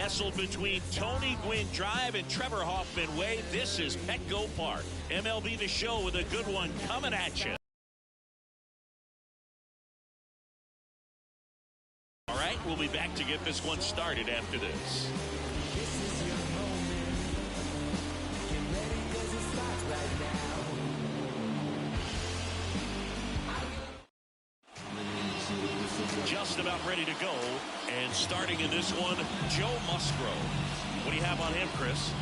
nestled between Tony Gwynn Drive and Trevor Hoffman Way. This is Petco Park. MLB The Show with a good one coming at you. All right, we'll be back to get this one started after this. Just about ready to go, and starting in this one, Joe Musgrove. What do you have on him, Chris?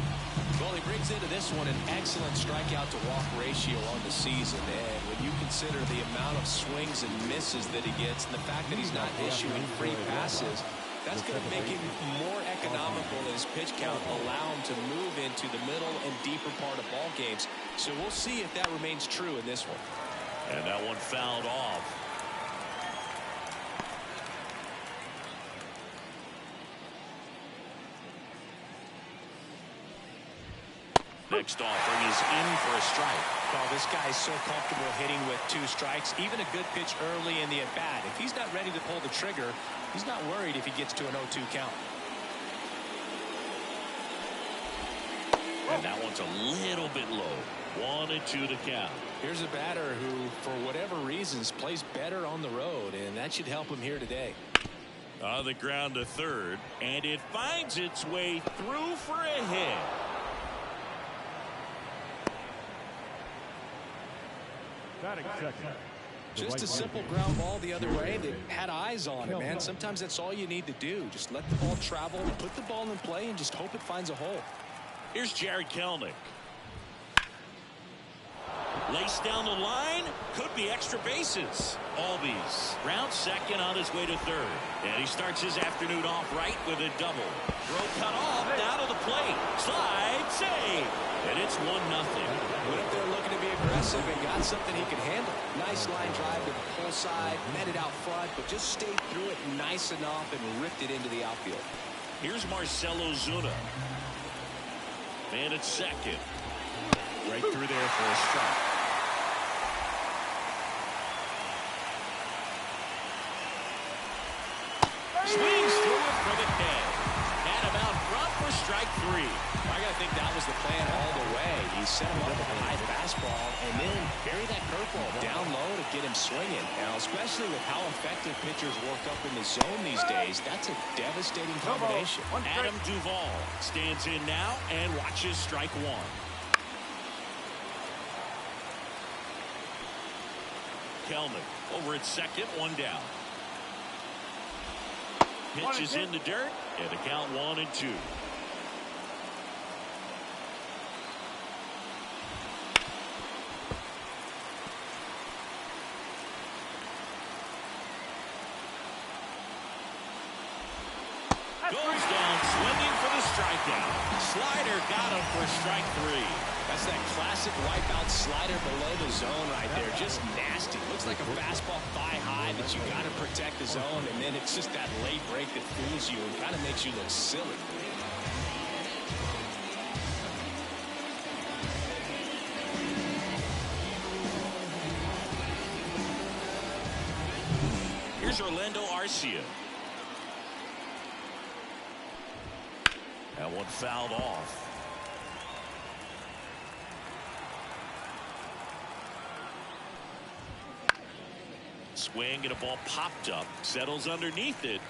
Well, he brings into this one an excellent strikeout to walk ratio on the season, and when you consider the amount of swings and misses that he gets and the fact that he's not issuing free passes, that's going to make him more economical as pitch count allow him to move into the middle and deeper part of ball games. So we'll see if that remains true in this one. And that one fouled off. Next offering is in for a strike. Oh, this guy is so comfortable hitting with 2 strikes. Even a good pitch early in the at-bat. If he's not ready to pull the trigger, he's not worried if he gets to an 0-2 count. And that one's a little bit low. 1-2 to count. Here's a batter who, for whatever reasons, plays better on the road, and that should help him here today. On the ground to third, and it finds its way through for a hit. Just a simple ground ball the other way that had eyes on it, man. Sometimes that's all you need to do. Just let the ball travel, put the ball in play, and just hope it finds a hole. Here's Jared Kelenic. Lace down the line. Could be extra bases. Albies round second on his way to third. And he starts his afternoon off right with a double. Throw cut off down to the plate. Slide save. And it's 1-0. What if they're looking to be aggressive and got something he can handle? Nice line drive to the pull side, met it out front, but just stayed through it nice enough and ripped it into the outfield. Here's Marcell Ozuna. Man at second. Right through there for a strike. Swings through it for the K. And about front for strike 3. I gotta think that was the plan all the way. He set him up with a high fastball and then bury that curveball down low to get him swinging. Now, especially with how effective pitchers work up in the zone these days, that's a devastating combination. Adam Duvall stands in now and watches strike 1. Kelenic over at second, 1 down. Pitch is in the dirt, and the count 1-2. Goes down swinging for the strikeout. Slider got him for strike 3. That's that classic wipeout slider below the zone right there. Just nasty. Looks like a fastball thigh high, but you got to protect the zone, and then it's just that late break that fools you and kind of makes you look silly. Here's Orlando Arcia. That one fouled off. Swing and a ball popped up. Settles underneath it.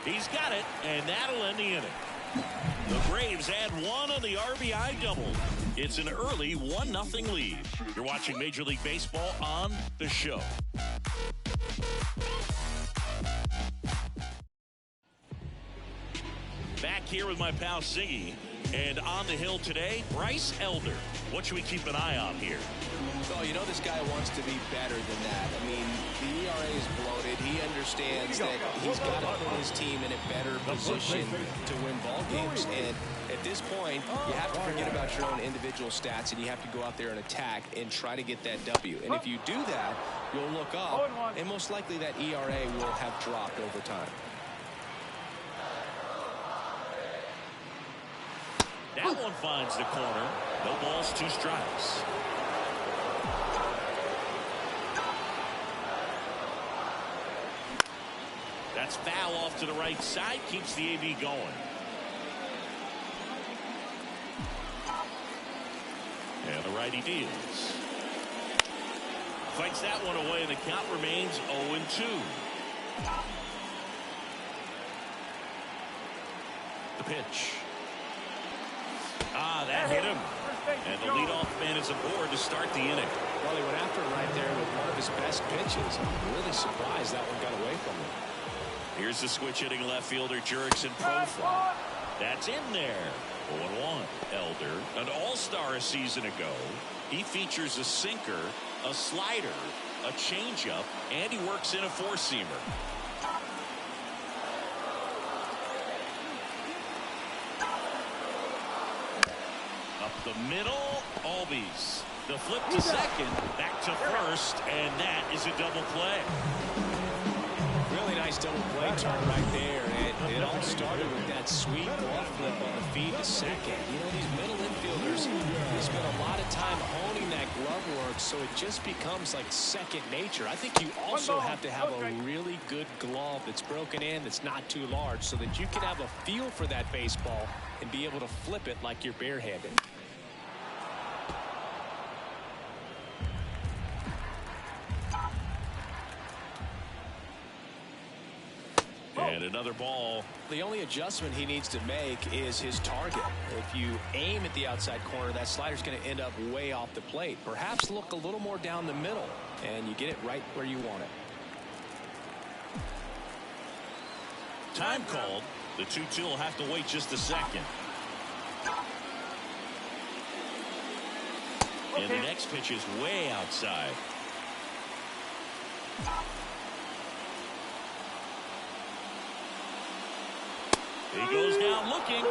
He's got it, and that'll end the inning. The Braves add 1 on the RBI double. It's an early 1-0 lead. You're watching Major League Baseball on The Show. Back here with my pal Siggy. And on the hill today, Bryce Elder. What should we keep an eye on here? Well, you know this guy wants to be better than that. I mean, the ERA is bloated. He understands that he's got to put his team in a better position to win ball games. And at this point, you have to forget about your own individual stats, and you have to go out there and attack and try to get that W. And if you do that, you'll look up, and most likely that ERA will have dropped over time. That one finds the corner. No balls, 2 strikes. That's foul off to the right side. Keeps the AB going. And the righty deals. Fights that one away, and the count remains 0-2. The pitch. That hit him. And the leadoff man is aboard to start the inning. Well, he went after it right there with one of his best pitches. I'm really surprised that one got away from him. Here's the switch hitting left fielder Jurickson profile. That's in there. 0-1. Elder, an all-star a season ago. He features a sinker, a slider, a changeup, and he works in a four-seamer. Up the middle, Albies. The flip to second, back to first, and that is a double play. Really nice double play turn right there. And it all started with that sweet glove flip on the feed to second. You know, these middle infielders, they spend a lot of time honing that glove work, so it just becomes like second nature. I think you also have to have a really good glove that's broken in, that's not too large, so that you can have a feel for that baseball and be able to flip it like you're barehanded. And another ball. The only adjustment he needs to make is his target. If you aim at the outside corner, that slider's going to end up way off the plate. Perhaps look a little more down the middle, and you get it right where you want it. Time called. The 2-2 will have to wait just a second. And the next pitch is way outside. He goes down looking.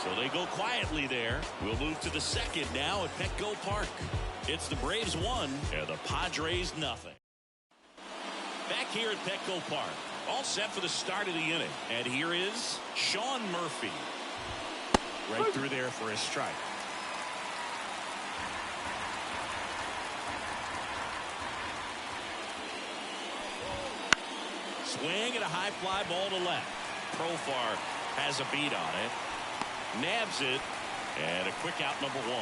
So they go quietly there. We'll move to the second now at Petco Park. It's the Braves 1 and the Padres nothing. Back here at Petco Park. All set for the start of the inning. And here is Sean Murphy. Right through there for a strike. Swing and a high fly ball to left. Profar has a beat on it. Nabs it. And a quick out, number 1.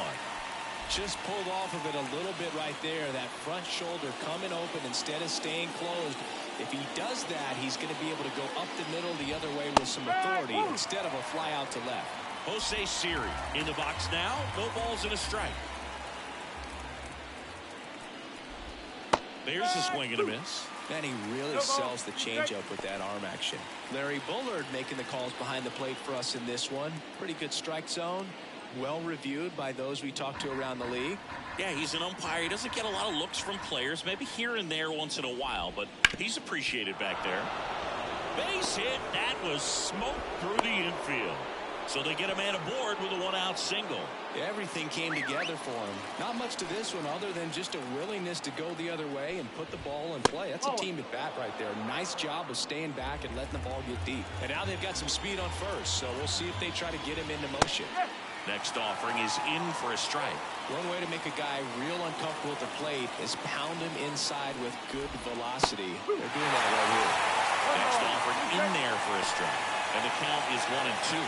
Just pulled off of it a little bit right there. That front shoulder coming open instead of staying closed. If he does that, he's going to be able to go up the middle the other way with some authority instead of a fly out to left. Jose Siri in the box now. No balls and a strike. There's a swing and a miss. And he really sells the changeup with that arm action. Larry Bullard making the calls behind the plate for us in this one. Pretty good strike zone. Well reviewed by those we talk to around the league. Yeah, he's an umpire. He doesn't get a lot of looks from players, maybe here and there once in a while, but he's appreciated back there. Base hit. That was smoked through the infield. So they get a man aboard with a one-out single. Everything came together for him. Not much to this one other than just a willingness to go the other way and put the ball in play. That's a team at bat right there. Nice job of staying back and letting the ball get deep. And now they've got some speed on first, so we'll see if they try to get him into motion. Next offering is in for a strike. One way to make a guy real uncomfortable at the plate is pound him inside with good velocity. They're doing that right here. Next offering in there for a strike. And the count is 1-2.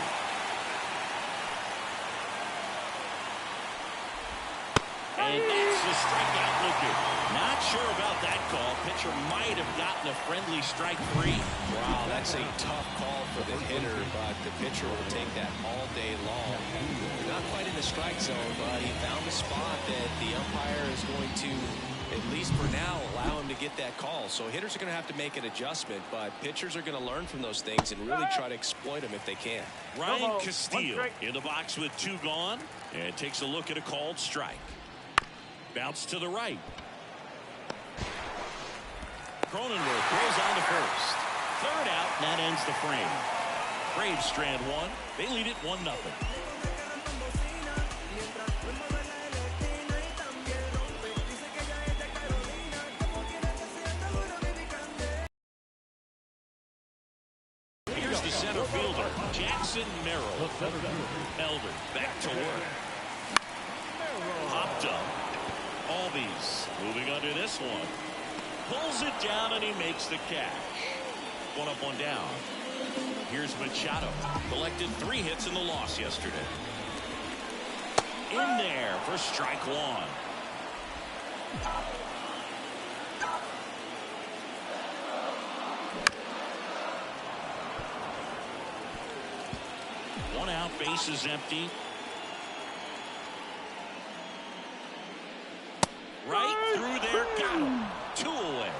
And that's the strikeout looking. Not sure about that call. Pitcher might have gotten a friendly strike 3. Wow, that's a tough call for the hitter, but the pitcher will take that all day long. Not quite in the strike zone, but he found a spot that the umpire is going to, at least for now, allow him to get that call. So hitters are going to have to make an adjustment, but pitchers are going to learn from those things and really try to exploit them if they can. Ryan Castillo in the box with 2 gone and takes a look at a called strike. Bounce to the right. Cronenworth goes on to first. Third out, and that ends the frame. Braves strand 1. They lead it 1-0. Here's the center fielder, Jackson Merrill. Elder back to work. Popped up. Albies moving under this one. Pulls it down and he makes the catch. one up, one down. Here's Machado. Collected 3 hits in the loss yesterday. In there for strike one. One out, base is empty. Right through there, got him. 2 away.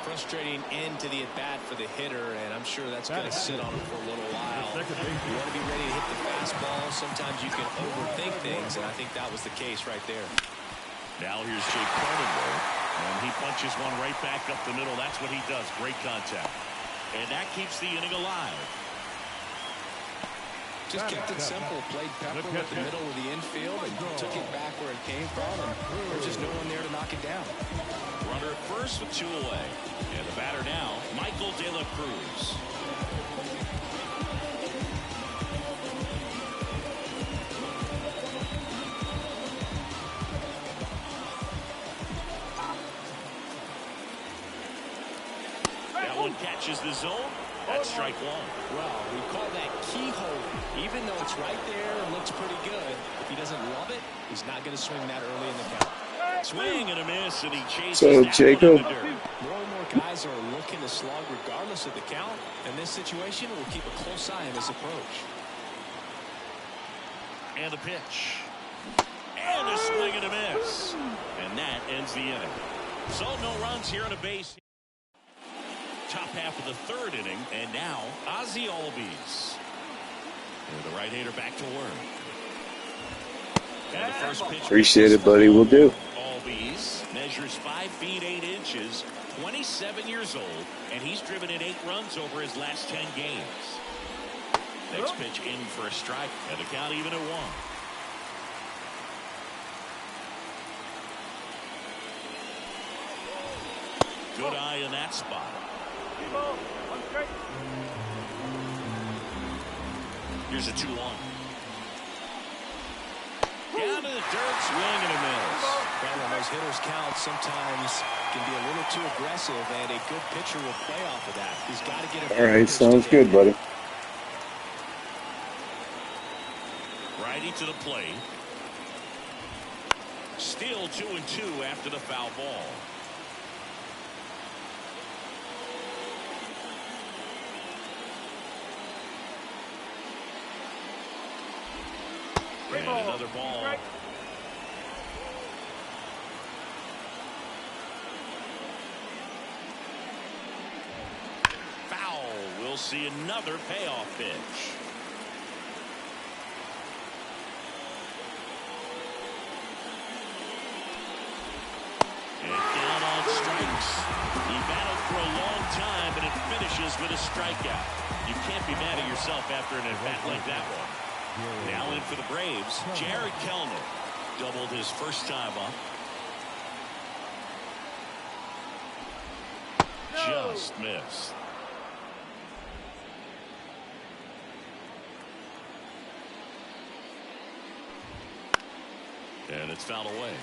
Frustrating end to the at-bat for the hitter, and I'm sure that's going to sit on him for a little while. You want to be ready to hit the fastball. Sometimes you can overthink things, and I think that was the case right there. Now here's Jake Cronenworth, and he punches one right back up the middle. That's what he does. Great contact. And that keeps the inning alive. Just kept it simple. Played pepper with the middle of the infield and took it back where it came from. And there's just no one there to knock it down. Runner at first with 2 away. And the batter now, Michael De La Cruz. That one catches the zone. That's strike one. Well, we call that keyhole. Even though it's right there and looks pretty good, if he doesn't love it, he's not going to swing that early in the count. Swing and a miss, and he chases So, that Jacob. one in the dirt. More and more guys are looking to slug regardless of the count. In this situation, we'll keep a close eye on his approach. And the pitch. And a swing and a miss. And that ends the inning. So no runs here on a base. Top half of the 3rd inning, and now Ozzie Albies. And the right-hander back to work. And the first pitch. Appreciate it, buddy. We'll do. Albies measures 5 feet 8 inches, 27 years old, and he's driven in 8 runs over his last 10 games. Next pitch in for a strike, and the count even at 1. Good eye in that spot. Here's a 2-1. Down to the dirt, swing and a miss. Well, when those hitters count, sometimes can be a little too aggressive, and a good pitcher will play off of that. He's got to get it. All right, sounds good, buddy. Righty to the plate. Still 2-2 after the foul ball. And another ball. Foul. We'll see another payoff pitch. And down on strikes. He battled for a long time, but it finishes with a strikeout. You can't be mad at yourself after an at-bat like that one. Now in for the Braves, Jared Kellner doubled his first time up. Just missed. And it's fouled away.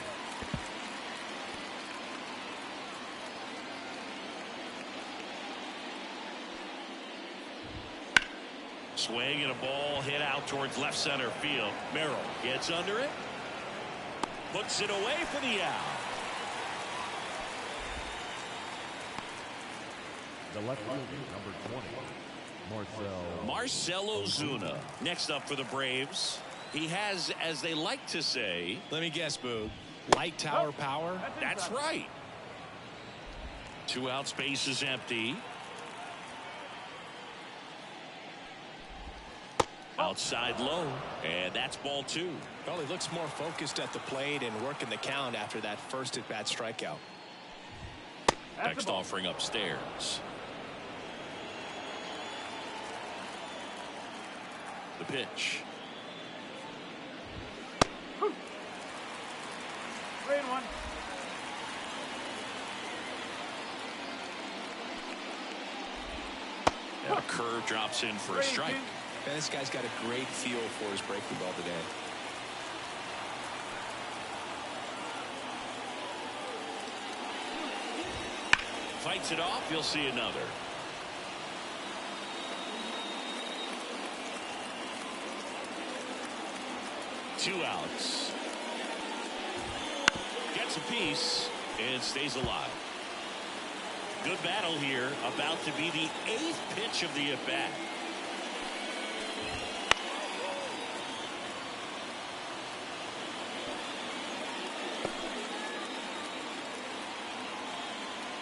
Swing and a ball hit out towards left center field. Merrill gets under it. Puts it away for the out. The left fielder, number 20, Marcell Ozuna. Next up for the Braves. He has, as they like to say. Let me guess, Boog. Light tower power? That's right. 2 out, space is empty. Outside low, and that's ball 2. Well, he looks more focused at the plate and working the count after that first at-bat strikeout. Next offering upstairs. The pitch. 3-1. And a curve drops in for a strike. And this guy's got a great feel for his breaking ball today. Fights it off. You'll see another. 2 outs. Gets a piece and stays alive. Good battle here. About to be the 8th pitch of the at-bat.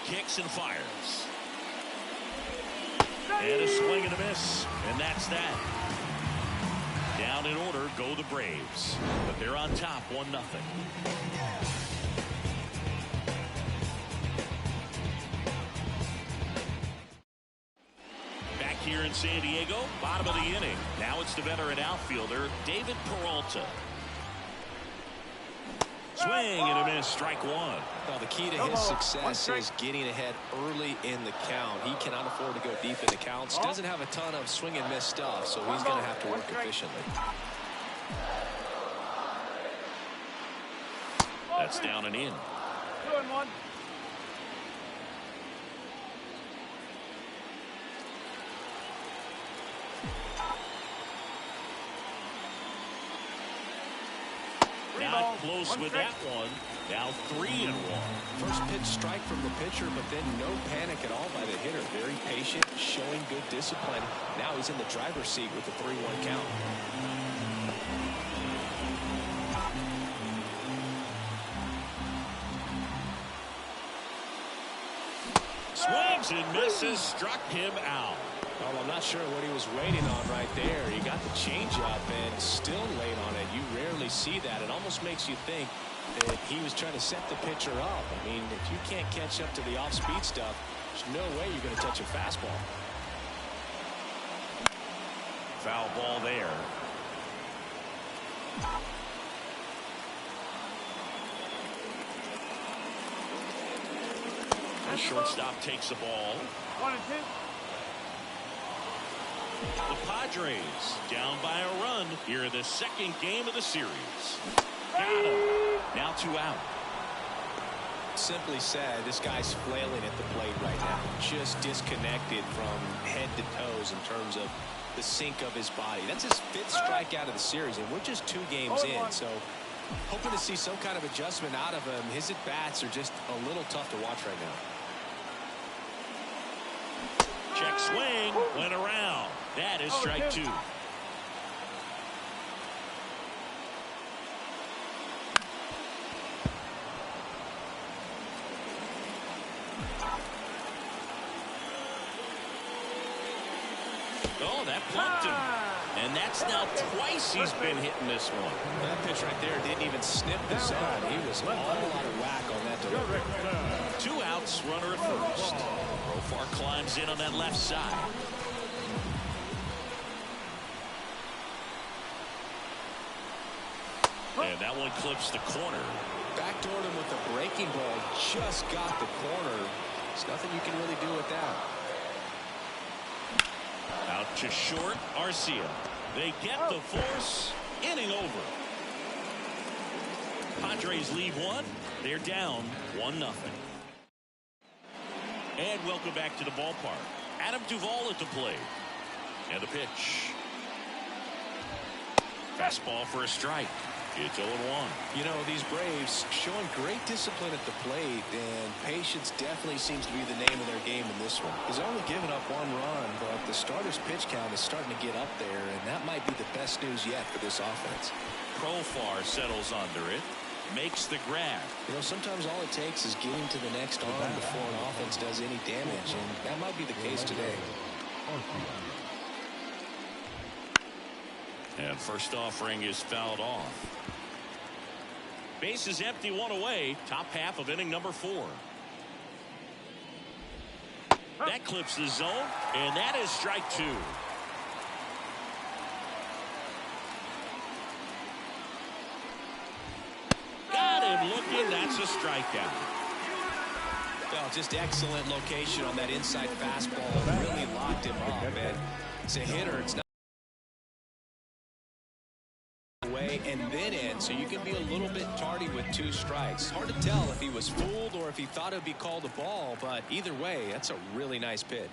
Kicks and fires. And a swing and a miss. And that's that. Down in order go the Braves. But they're on top 1-0. Back here in San Diego, bottom of the inning. Now it's the veteran outfielder, David Peralta. Swing and a miss, strike 1. Well, the key to his success is getting ahead early in the count. He cannot afford to go deep in the counts. Doesn't have a ton of swing and miss stuff, so he's going to have to work efficiently. That's down and in. 2-1. Not close with that one. Now 3-1. First pitch strike from the pitcher, but then no panic at all by the hitter. Very patient, showing good discipline. Now he's in the driver's seat with the 3-1 count. Swings and misses, struck him out. Well, I'm not sure what he was waiting on right there. He got the changeup and still late on it. You rarely see that. It almost makes you think that he was trying to set the pitcher up. I mean, if you can't catch up to the off-speed stuff, there's no way you're going to touch a fastball. Foul ball there. The shortstop takes the ball. 1-2. The Padres down by a run here in the 2nd game of the series. Got him. Now 2 out. Simply said, this guy's flailing at the plate right now. Just disconnected from head to toes in terms of the sync of his body. That's his 5th strikeout of the series, and we're just 2 games in. So hoping to see some kind of adjustment out of him. His at-bats are just a little tough to watch right now. Check swing, went around. That is strike 2. Oh, that plucked him. And that's now twice he's been hitting this one. That pitch right there didn't even snip the zone. He was all out of whack on that delivery. 2 outs, runner at first. Profar climbs in on that left side. And that one clips the corner. Backdoored him with the breaking ball. Just got the corner. There's nothing you can really do with that. Out to short, Arcia. They get the force. Inning over. Padres leave 1. They're down 1-0. And welcome back to the ballpark. Adam Duvall at the plate. And the pitch. Fastball for a strike. It's 0-1. You know, these Braves showing great discipline at the plate, and patience definitely seems to be the name of their game in this one. He's only given up 1 run, but the starter's pitch count is starting to get up there, and that might be the best news yet for this offense. Profar settles under it. Makes the grab. You know, sometimes all it takes is getting to the next arm before an offense does any damage, and that might be the case today. And first offering is fouled off. Base is empty, 1 away. Top half of inning number 4. That clips the zone, and that is strike 2. Got him looking. That's a strikeout. Well, just excellent location on that inside fastball. Really locked him up, and as a hitter, it's not away and then in, so you can be a little bit tardy with 2 strikes. Hard to tell if he was fooled or if he thought it would be called a ball, but either way, that's a really nice pitch.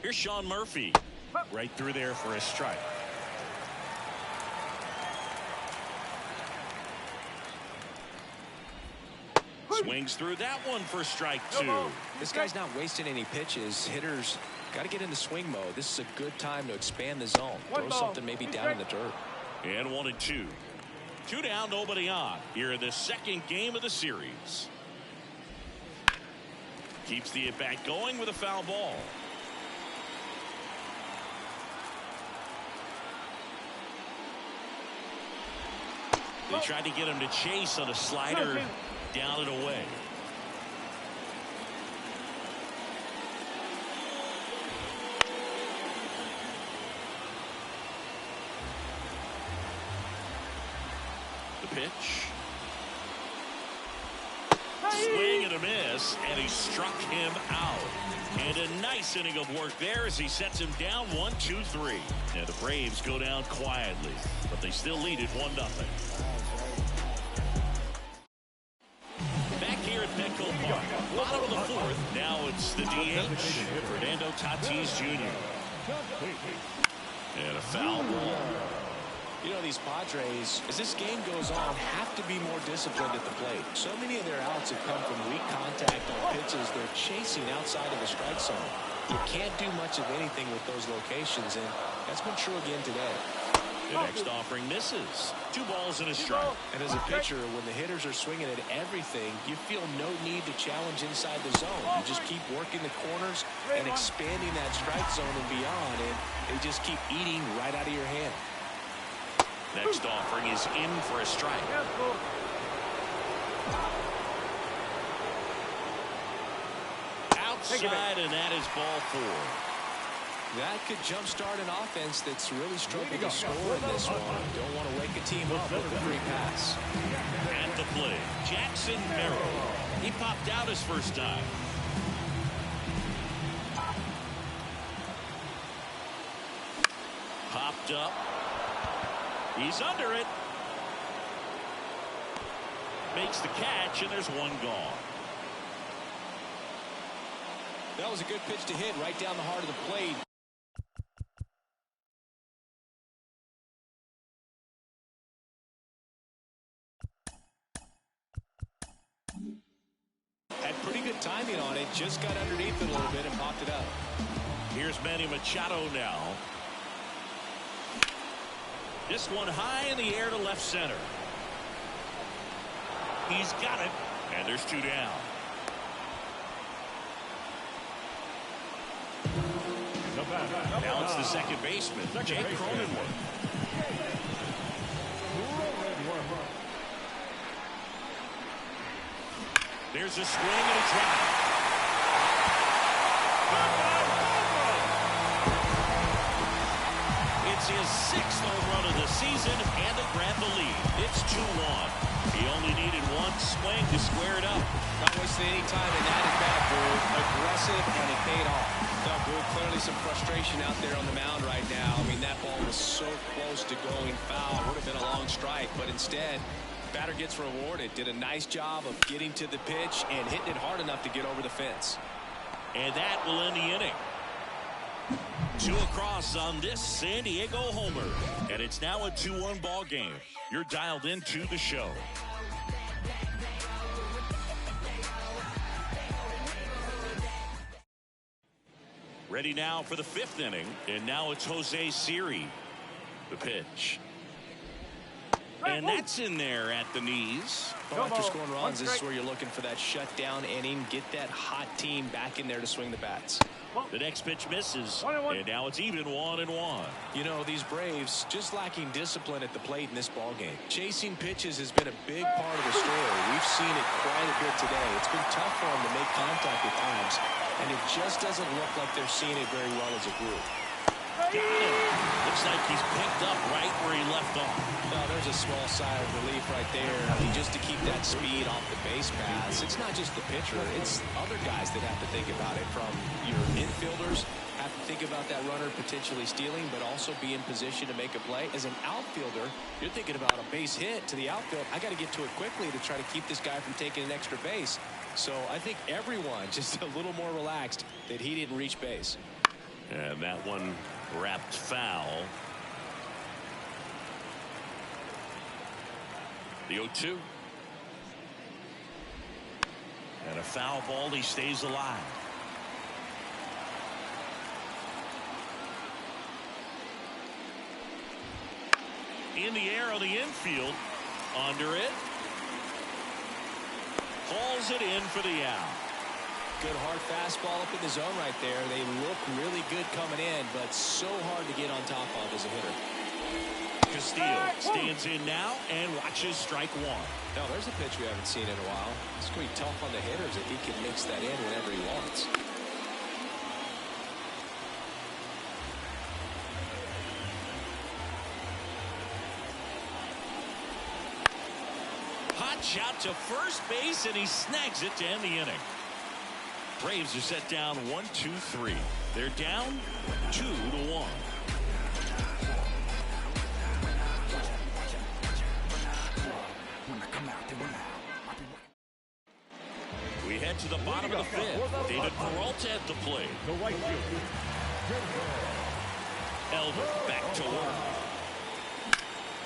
Here's Sean Murphy. Right through there for a strike. Swings through that one for strike 2. This guy's not wasting any pitches. Hitters got to get into swing mode. This is a good time to expand the zone. Throw something maybe down in the dirt. And 1-2. 2 down, nobody on. Here in the second game of the series. Keeps the at-bat going with a foul ball. They tried to get him to chase on a slider. Down and away. The pitch. Swing and a miss, and he struck him out. And a nice inning of work there as he sets him down 1-2-3. And the Braves go down quietly, but they still lead it 1-0. Back here at Petco Park, bottom of the 4th. Now it's the DH, Fernando Tatis Jr. And a foul ball. You know, these Padres, as this game goes on, have to be more disciplined at the plate. So many of their outs have come from weak contact on pitches they're chasing outside of the strike zone. You can't do much of anything with those locations, and that's been true again today. The next offering misses. 2 balls and a strike. And as a pitcher, when the hitters are swinging at everything, you feel no need to challenge inside the zone. You just keep working the corners and expanding that strike zone and beyond, and they just keep eating right out of your hand. Next offering is in for a strike. Outside, and that is ball 4. That could jumpstart an offense that's really struggled to score in this one. Don't want to wake a team up with a free pass. At the plate, Jackson Merrill. He popped out his first time. Popped up. He's under it. Makes the catch, and there's 1 gone. That was a good pitch to hit right down the heart of the plate. Had pretty good timing on it. Just got underneath it a little bit and popped it up. Here's Manny Machado now. This one high in the air to left center. He's got it, and there's 2 down. Now it's the second baseman, Jake Cronenworth. There's a swing and a drive. It's his 6th home run of the season, and they grab the lead. It's 2-1. He only needed 1 swing to square it up. Not wasting any time in that at-bat, Brew. Aggressive, and it paid off. Now, Brew, clearly some frustration out there on the mound right now. I mean, that ball was so close to going foul. Would have been a long strike, but instead, batter gets rewarded. Did a nice job of getting to the pitch and hitting it hard enough to get over the fence. And that will end the inning. 2 across on this Sandiego homer. And it's now a 2-1 ball game. You're dialed into the show. Ready now for the 5th inning. And now it's Jose Siri. The pitch. And that's in there at the knees. Well, after scoring runs, this is where you're looking for that shutdown inning. Get that hot team back in there to swing the bats. The next pitch misses. And now it's even 1-1. You know, these Braves just lacking discipline at the plate in this ball game. Chasing pitches has been a big part of the story. We've seen it quite a bit today. It's been tough for them to make contact at times, and it just doesn't look like they're seeing it very well as a group. Got him. Looks like he's picked up right where he left off. No, there's a small sigh of relief right there. I mean, just to keep that speed off the base pass. It's not just the pitcher. It's other guys that have to think about it. From your infielders, have to think about that runner potentially stealing, but also be in position to make a play. As an outfielder, you're thinking about a base hit to the outfield. I got to get to it quickly to try to keep this guy from taking an extra base. So I think everyone just a little more relaxed that he didn't reach base. And that one wrapped foul. The 0-2. And a foul ball. He stays alive. In the air on the infield. Under it. Hauls it in for the out. Good hard fastball up in the zone right there. They look really good coming in, but so hard to get on top of as a hitter. Castillo stands in now and watches strike one. Now there's a pitch we haven't seen in a while. It's going to be tough on the hitters if he can mix that in whenever he wants. Hot shot to first base, and he snags it to end the inning. Braves are set down 1-2-3. They're down 2-1. We head to the bottom of the fifth. David Peralta at the plate. The right fielder. Elder back to work.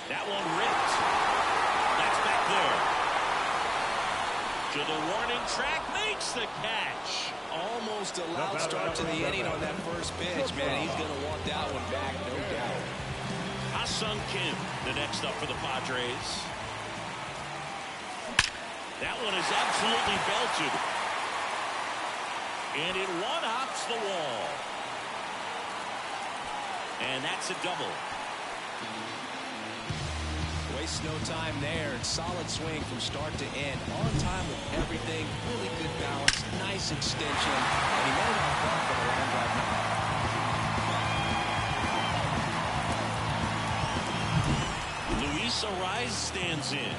That one ripped. That's back there. To the warning track, makes the catch. Almost a loud start to the inning on that first pitch, man. He's going to want that one back, no doubt. Ha-Sung Kim, the next up for the Padres. That one is absolutely belted. And it one-hops the wall. And that's a double. Wastes no time there. Solid swing from start to end. On time with everything. Really good balance. Nice extension. And he made it out front for the line drive now. Luis Ariz stands in.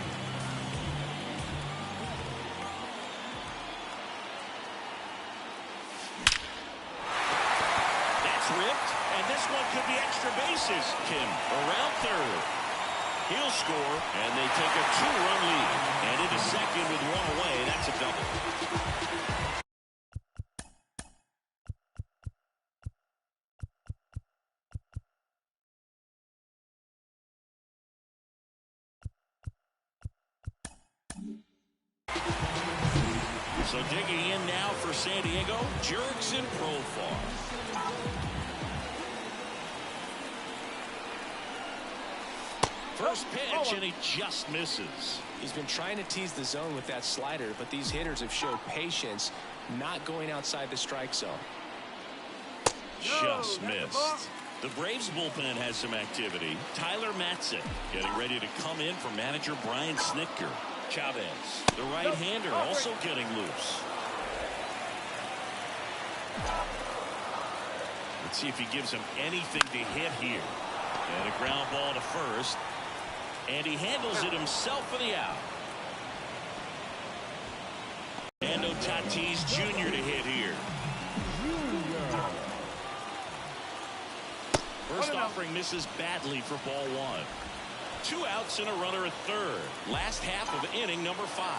That's ripped. And this one could be extra bases. Kim around third. He'll score, and they take a 2-run lead. And into second with one away. That's a double. So digging in now for Sandiego, Jurickson Profar. First pitch, and he just misses. He's been trying to tease the zone with that slider, but these hitters have showed patience, not going outside the strike zone. Just missed. The Braves bullpen has some activity. Tyler Matzek getting ready to come in for manager Brian Snitker. Chavez, the right-hander, also getting loose. Let's see if he gives him anything to hit here. And a ground ball to first. And he handles it himself for the out. Fernando Tatis Jr. to hit here. First offering misses badly for ball one. 2 outs and a runner at third. Last half of inning number 5.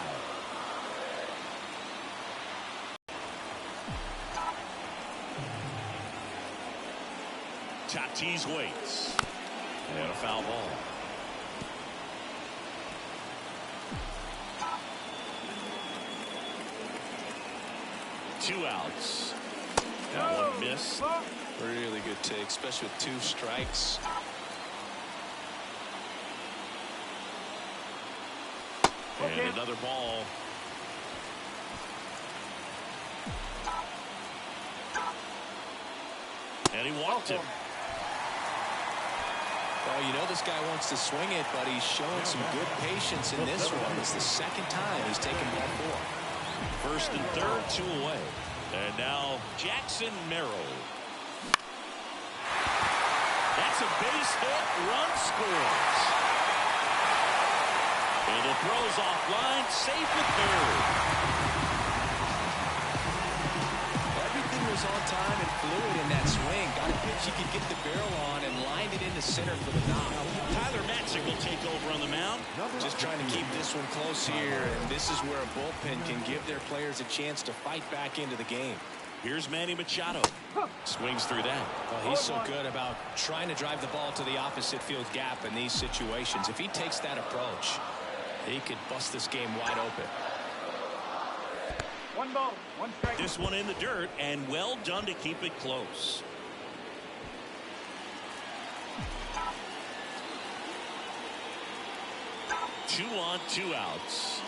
Tatis waits. And a foul ball. Two outs. That one missed. Really good take, especially with 2 strikes. And another ball. And he walked him. Well, you know this guy wants to swing it, but he's showing some good patience in this one. It's the second time he's taken ball 4. First and third, 2 away. And now Jackson Merrill. That's a base hit. Run scores. And it throws offline. Safe at third. Everything was on time and fluid in that swing. Got a pitch he could get the barrel on and lined it into center for the knock. Tyler Matzek will take over on the mound. Just trying to keep this one close here, and this is where a bullpen can give their players a chance to fight back into the game. Here's Manny Machado. Swings through that. Well, he's so good about trying to drive the ball to the opposite field gap in these situations. If he takes that approach, he could bust this game wide open. One ball, one strike. This one in the dirt, and well done to keep it close. Two on, two outs.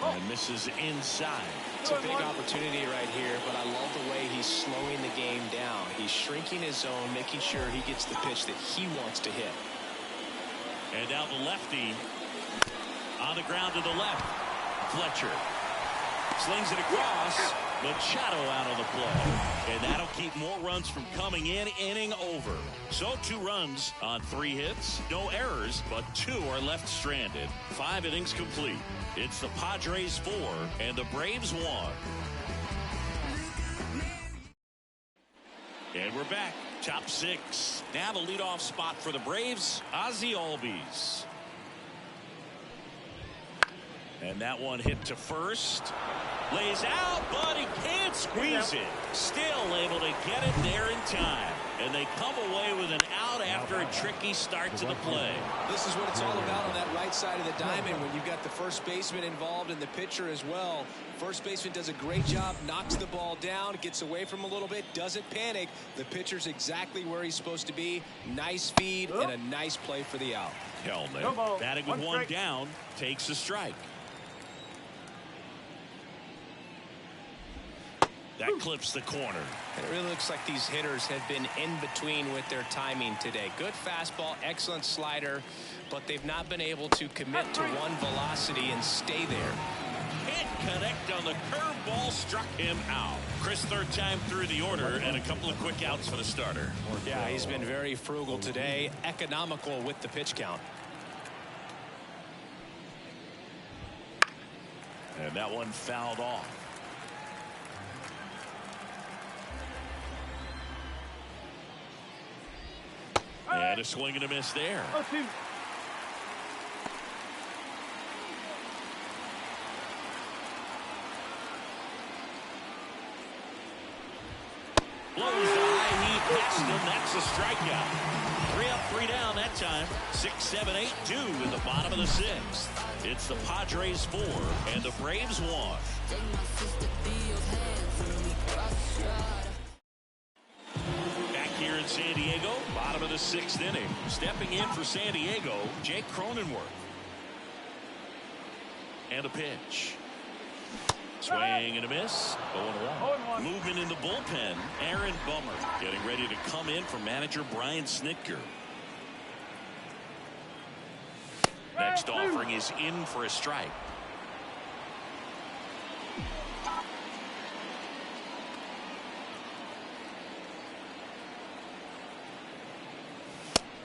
And misses inside. It's a big opportunity right here, but I love the way he's slowing the game down. He's shrinking his zone, making sure he gets the pitch that he wants to hit. And now the lefty on the ground to the left. Fletcher slings it across. Machado out of the play. And that'll keep more runs from coming in. Inning over. So 2 runs on 3 hits. No errors, but 2 are left stranded. 5 innings complete. It's the Padres 4 and the Braves 1. And we're back. Top 6. Now the leadoff spot for the Braves, Ozzie Albies. And that one hit to first. Lays out, but he can't squeeze it. Still able to get it there in time. And they come away with an out after a tricky start to the play. This is what it's all about on that right side of the diamond when you've got the first baseman involved and the pitcher as well. First baseman does a great job, knocks the ball down, gets away from a little bit, doesn't panic. The pitcher's exactly where he's supposed to be. Nice feed and a nice play for the out. Hellman batting with one down, takes a strike. That clips the corner. And it really looks like these hitters have been in between with their timing today. Good fastball, excellent slider, but they've not been able to commit to one velocity and stay there. Can't connect on the curveball, struck him out. Chris, third time through the order, and a couple of quick outs for the starter. Yeah, he's been very frugal today, economical with the pitch count. And that one fouled off. And a swing and a miss there. Blows the high heat past him. That's a strikeout. 3 up, 3 down that time. 6, 7, 8, 2 in the bottom of the 6th. It's the Padres 4 and the Braves 1. Here in Sandiego, bottom of the 6th inning. Stepping in for Sandiego, Jake Cronenworth. And a pitch. Swing and a miss. 0-1. Movement in the bullpen. Aaron Bummer getting ready to come in for manager Brian Snitker. Next offering is in for a strike.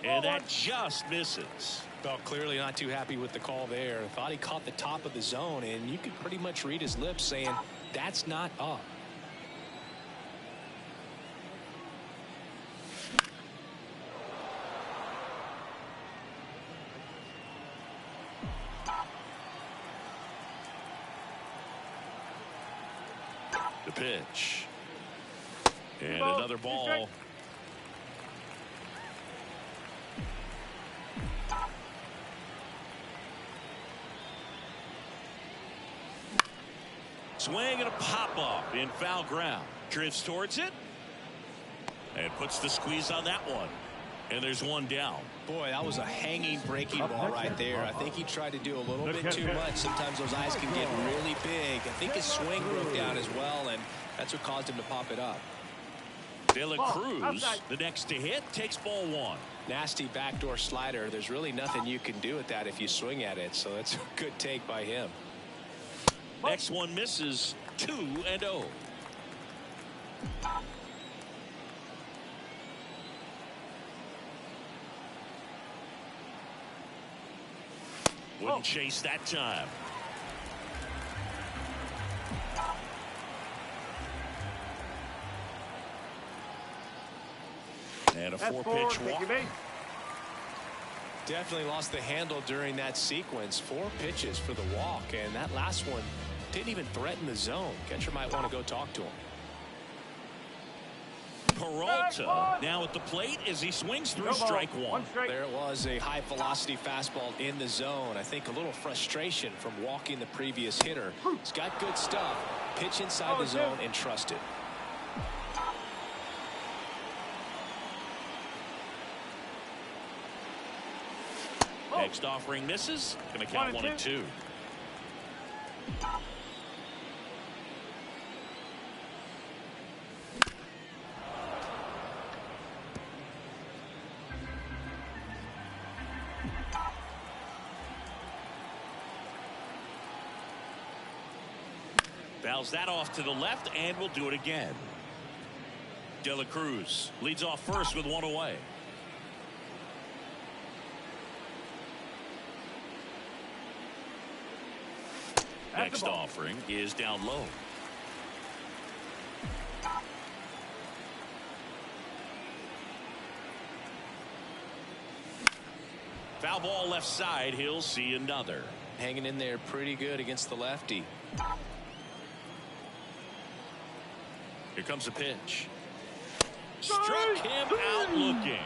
And that just misses. Well, clearly not too happy with the call there. Thought he caught the top of the zone, and you could pretty much read his lips saying, that's not up. The pitch. And another ball. Swing and a pop-up in foul ground. Drifts towards it. And puts the squeeze on that one. And there's one down. Boy, that was a hanging breaking ball right there. I think he tried to do a little bit too much. Sometimes those eyes can get really big. I think his swing broke down as well, and that's what caused him to pop it up. De La Cruz, the next to hit, takes ball 1. Nasty backdoor slider. There's really nothing you can do with that if you swing at it, so that's a good take by him. Next one misses. 2-0. Wouldn't chase that time. And a 4-pitch walk. Definitely lost the handle during that sequence. 4 pitches for the walk, and that last one didn't even threaten the zone. Catcher might want to go talk to him. Peralta now at the plate as he swings through strike one. There it was, a high velocity fastball in the zone. I think a little frustration from walking the previous hitter. He's got good stuff. Pitch inside the zone and trust it. Next offering misses. Going to count 1-2. Fouls that off to the left, and we'll do it again. De La Cruz leads off first with one away. Next offering is down low. Foul ball left side. He'll see another. Hanging in there pretty good against the lefty. Here comes a pitch. Struck him out looking.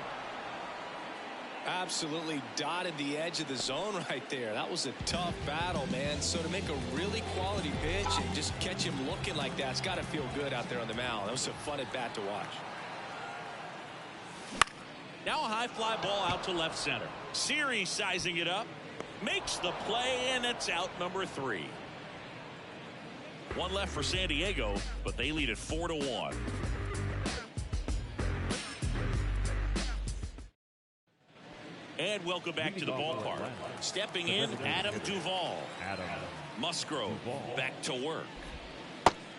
Absolutely dotted the edge of the zone right there. That was a tough battle, man. So to make a really quality pitch and just catch him looking like that, it's got to feel good out there on the mound. That was a fun at bat to watch. Now a high fly ball out to left center. Siri sizing it up. Makes the play, and it's out number 3. One left for Sandiego, but they lead it 4-1. And welcome back to the ballpark. Stepping in, Adam Duvall. Musgrove back to work.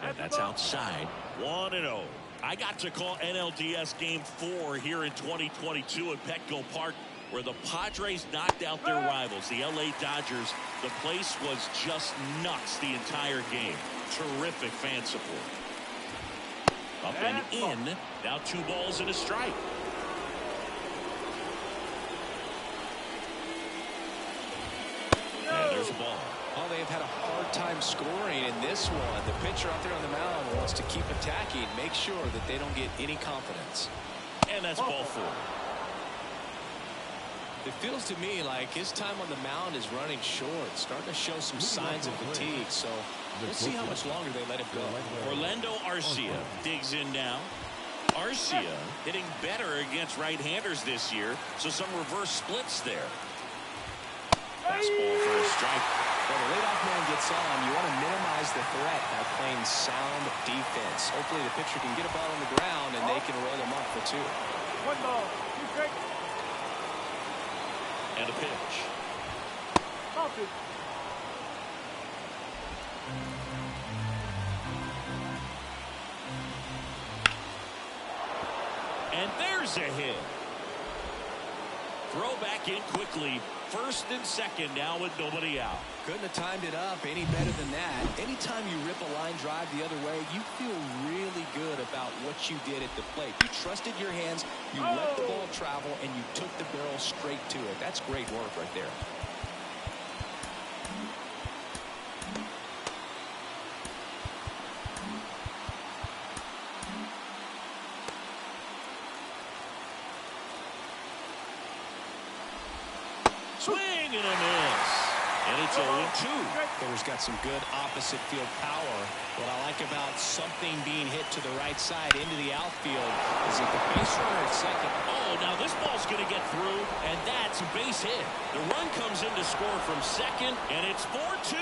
And that's outside. 1-0. I got to call NLDS Game 4 here in 2022 at Petco Park, where the Padres knocked out their rivals, the LA Dodgers. The place was just nuts the entire game. Terrific fan support. Up and in. Now 2 balls and a strike. Yeah, there's a ball. Oh, they've had a hard time scoring in this one. The pitcher out there on the mound wants to keep attacking, make sure that they don't get any confidence. And that's ball 4. It feels to me like his time on the mound is running short, starting to show some signs of fatigue. So we'll see how much longer they let him go. Orlando Arcia digs in now. Arcia hitting better against right-handers this year, so some reverse splits there. Fastball for a strike. When the leadoff man gets on, you want to minimize the threat by playing sound defense. Hopefully the pitcher can get a ball on the ground and they can roll him up for 2. 1 ball, 2 strikes. And a pitch. And there's a hit. Throw back in quickly. First and second now with nobody out. Couldn't have timed it up any better than that. Anytime you rip a line drive the other way, you feel really good about what you did at the plate. You trusted your hands, you let the ball travel, and you took the barrel straight to it. That's great work right there. Swing and a miss. And it's 0-2. There's got some good opposite field power. What I like about something being hit to the right side into the outfield is that the base runner at second. Oh, now this ball's going to get through, and that's a base hit. The run comes in to score from second, and it's 4-2.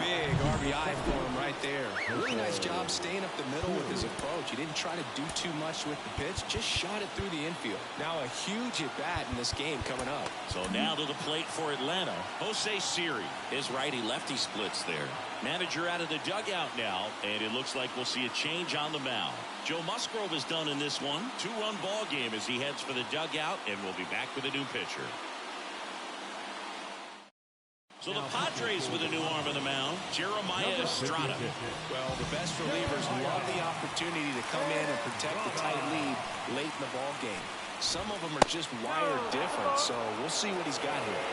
Big RBI for him right there. Really nice job staying up the middle with his approach. He didn't try to do too much with the pitch, just shot it through the infield. Now a huge at-bat in this game coming up. So now to the plate for Atlanta, Jose Siri. His righty-lefty splits there. Manager out of the dugout now, and it looks like we'll see a change on the mound. Joe Musgrove is done in this one. 2-run ball game as he heads for the dugout, and we'll be back with a new pitcher. So the Padres with a new arm on the mound, Jeremiah Estrada. Well, the best relievers love the opportunity to come in and protect the tight lead late in the ball game. Some of them are just wired different, so we'll see what he's got here.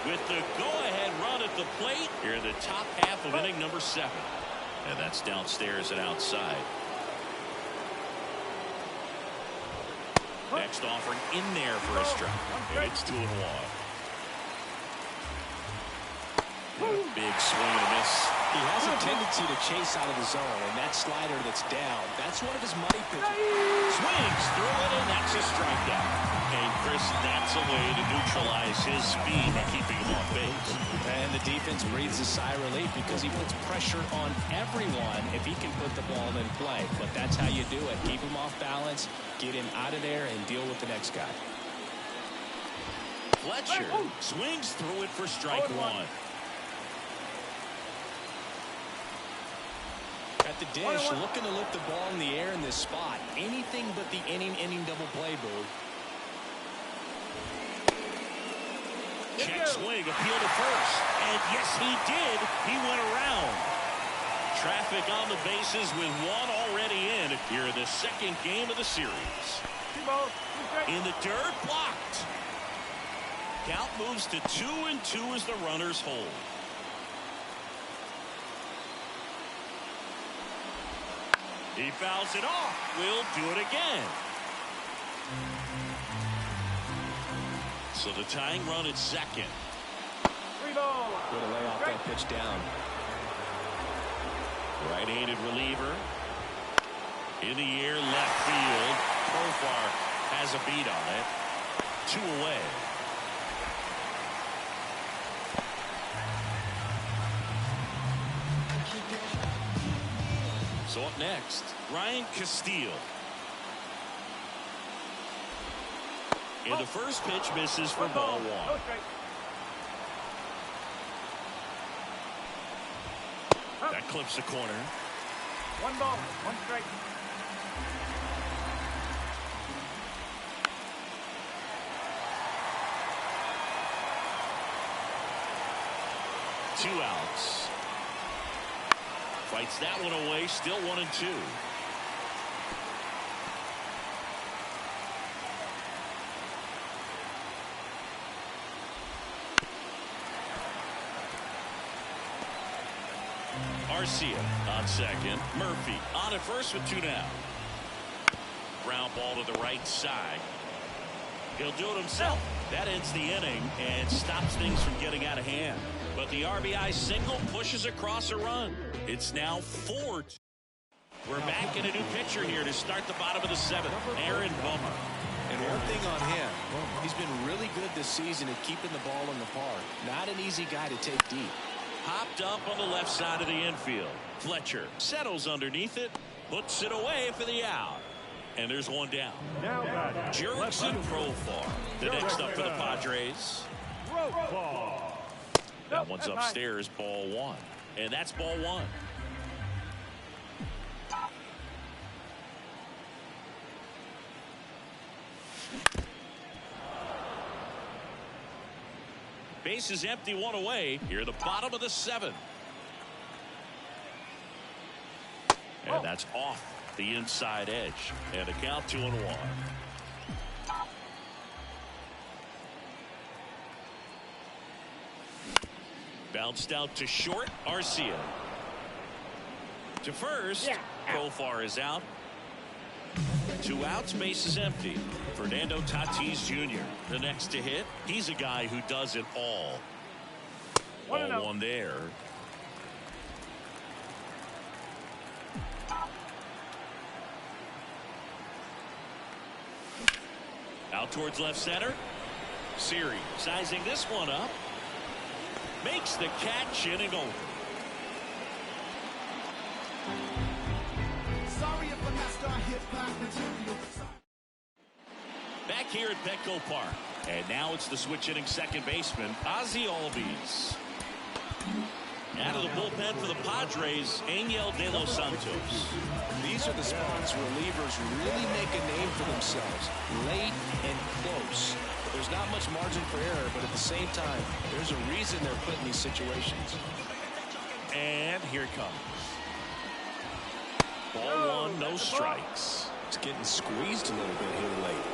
With the go-ahead run at the plate here in the top half of inning number 7. And that's downstairs and outside. Next offering in there for a strike. And it's 2-1. Big swing and a miss. He has a tendency to chase out of the zone, and that slider that's down, that's one of his money pitches. Swings through it, and that's a strikeout. And Chris, that's a way to neutralize his speed by keeping him off base. And the defense breathes a sigh of relief because he puts pressure on everyone if he can put the ball in play. But that's how you do it. Keep him off balance, get him out of there, and deal with the next guy. Fletcher swings through it for strike one. At the dish, looking to lift the ball in the air in this spot. Anything but the inning double play, Boo. Check swing, appeal to first. And yes, he did. He went around. Traffic on the bases with one already in here in the second game of the series. In the dirt, blocked. Count moves to 2-2 as the runners hold. He fouls it off. We'll do it again. So the tying run at second. Way to lay off that pitch down. Right-handed reliever. In the air, left field. Profar has a beat on it. 2 away. So up next, Ryan Castillo. And the first pitch misses for ball one. That clips the corner. 1 ball, 1 strike. Two outs. Fights that one away, still 1-2. Garcia on second. Murphy on at first with 2 down. Ground ball to the right side. He'll do it himself. That ends the inning and stops things from getting out of hand. But the RBI single pushes across a run. It's now 4. We're back in a new pitcher here to start the bottom of the 7th. Aaron Bummer. And one thing on him, he's been really good this season at keeping the ball in the park. Not an easy guy to take deep. Popped up on the left side of the infield. Fletcher settles underneath it, puts it away for the out. And there's one down. Jurickson Profar, the next up for the Padres. That one's upstairs, ball 1. And that's ball 1. Base is empty, 1 away. Here, the bottom of the 7th. And that's off the inside edge. And a count 2-1. Bounced out to short. Arcia. To first. Profar is out. 2 outs, base is empty. Fernando Tatis Jr. the next to hit. He's a guy who does it all. Ball 1 there. Out towards left center. Siri sizing this one up. Makes the catch, inning over. Back here at Petco Park. And now it's the switch hitting second baseman, Ozzie Albies. Out of the bullpen for the Padres, Angel De Los Santos. These are the spots relievers really make a name for themselves. Late and close. There's not much margin for error, but at the same time, there's a reason they're put in these situations. And here it comes. Ball 1, no strikes. It's getting squeezed a little bit here late.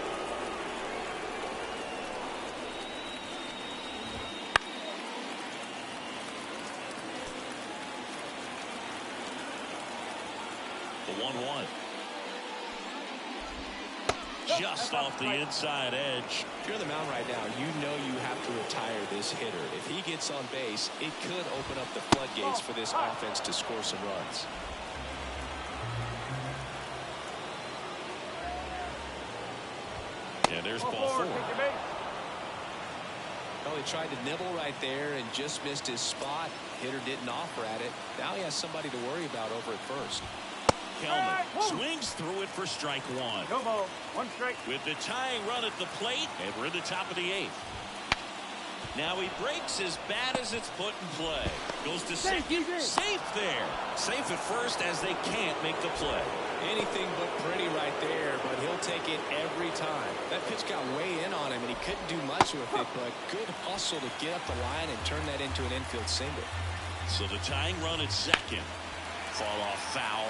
The 1-1. just off the inside edge. If you're on the mound right now, you know you have to retire this hitter. If he gets on base, it could open up the floodgates for this offense to score some runs. And there's ball 4. Well, he tried to nibble right there and just missed his spot. Hitter didn't offer at it. Now he has somebody to worry about over at first. Kelman swings through it for strike 1. No ball. 1 strike. With the tying run at the plate, and we're in the top of the 8th. Now he breaks as bad as it's put in play. Goes to second. Safe there. Safe at first as they can't make the play. Anything but pretty right there, but he'll take it every time. That pitch got way in on him, and he couldn't do much with it, but good hustle to get up the line and turn that into an infield single. So the tying run at second. Fall off foul.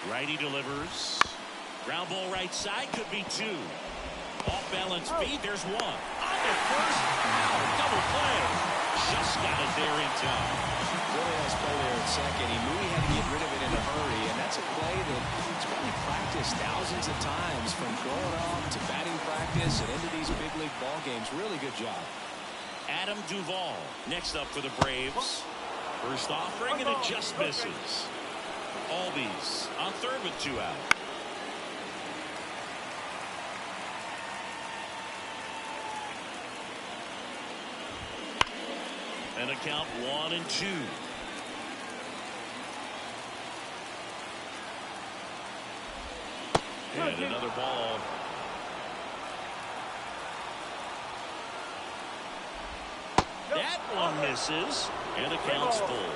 Righty delivers. Ground ball right side, could be 2. Off balance beat, there's 1. On the first, double play. Just got it there in time. Really nice play there at second. He knew he had to get rid of it in a hurry, and that's a play that he's probably practiced thousands of times from growing up to batting practice and into these big league ball games. Really good job. Adam Duvall next up for the Braves. First offering, and it just misses. Albies on third with 2 out. And a count 1-2. And another ball. That one misses. And the count's full.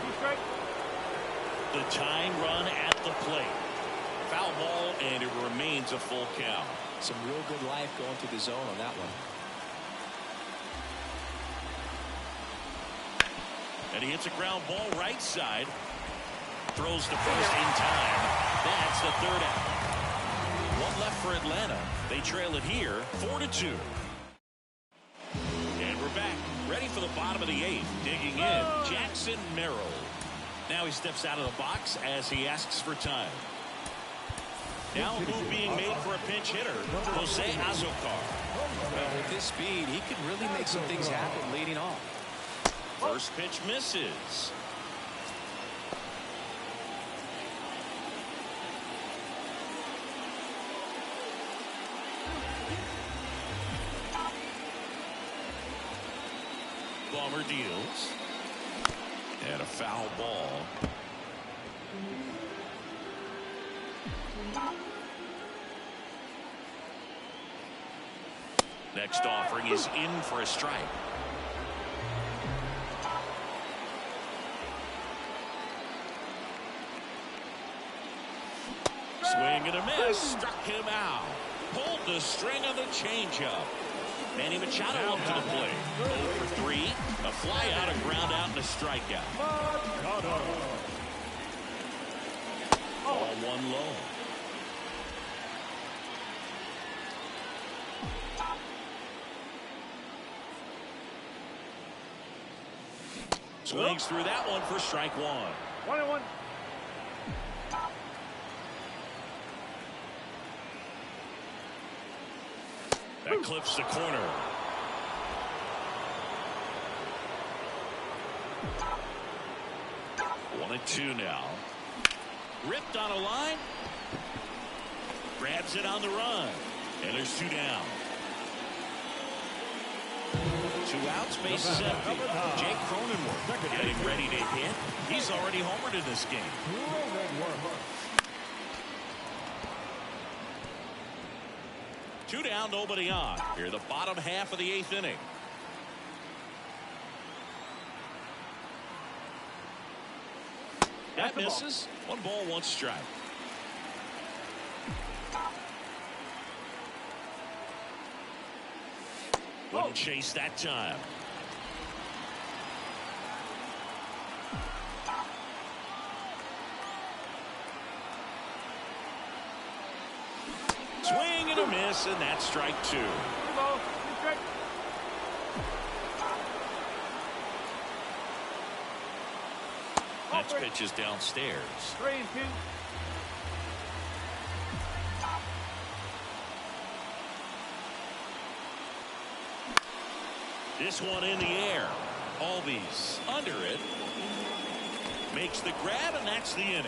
The tying run at the plate. Foul ball, and it remains a full count. Some real good life going through the zone on that one. And he hits a ground ball right side. Throws to first in time. That's the 3rd out. 1 left for Atlanta. They trail it here 4-2. And we're back. Ready for the bottom of the 8th. Digging in, Jackson Merrill. Now he steps out of the box as he asks for time. Now move being made for a pinch hitter, Jose Azocar. Well, with this speed, he could really make some things happen leading off. First pitch misses. Bomber deals. And a foul ball. Next offering is in for a strike. Swing and a miss. Struck him out. Pulled the string on the changeup. Manny Machado up to the plate. 0 for 3. A fly out, a ground out, and a strikeout. Ball 1 low. Swings through that one for strike 1. 1-1. That clips the corner. One and 2 now. Ripped on a line. Grabs it on the run. And there's 2 down. 2 outs, bases empty. Jake Cronenworth getting ready to hit. He's already homered in this game. Two down, nobody on. Here, the bottom half of the 8th inning. That misses. 1 ball, 1 strike. Wouldn't chase that time. Swing and a miss, and that's strike 2. Next pitch is downstairs. 3-2. This one in the air. Albies under it. Makes the grab, and that's the inning.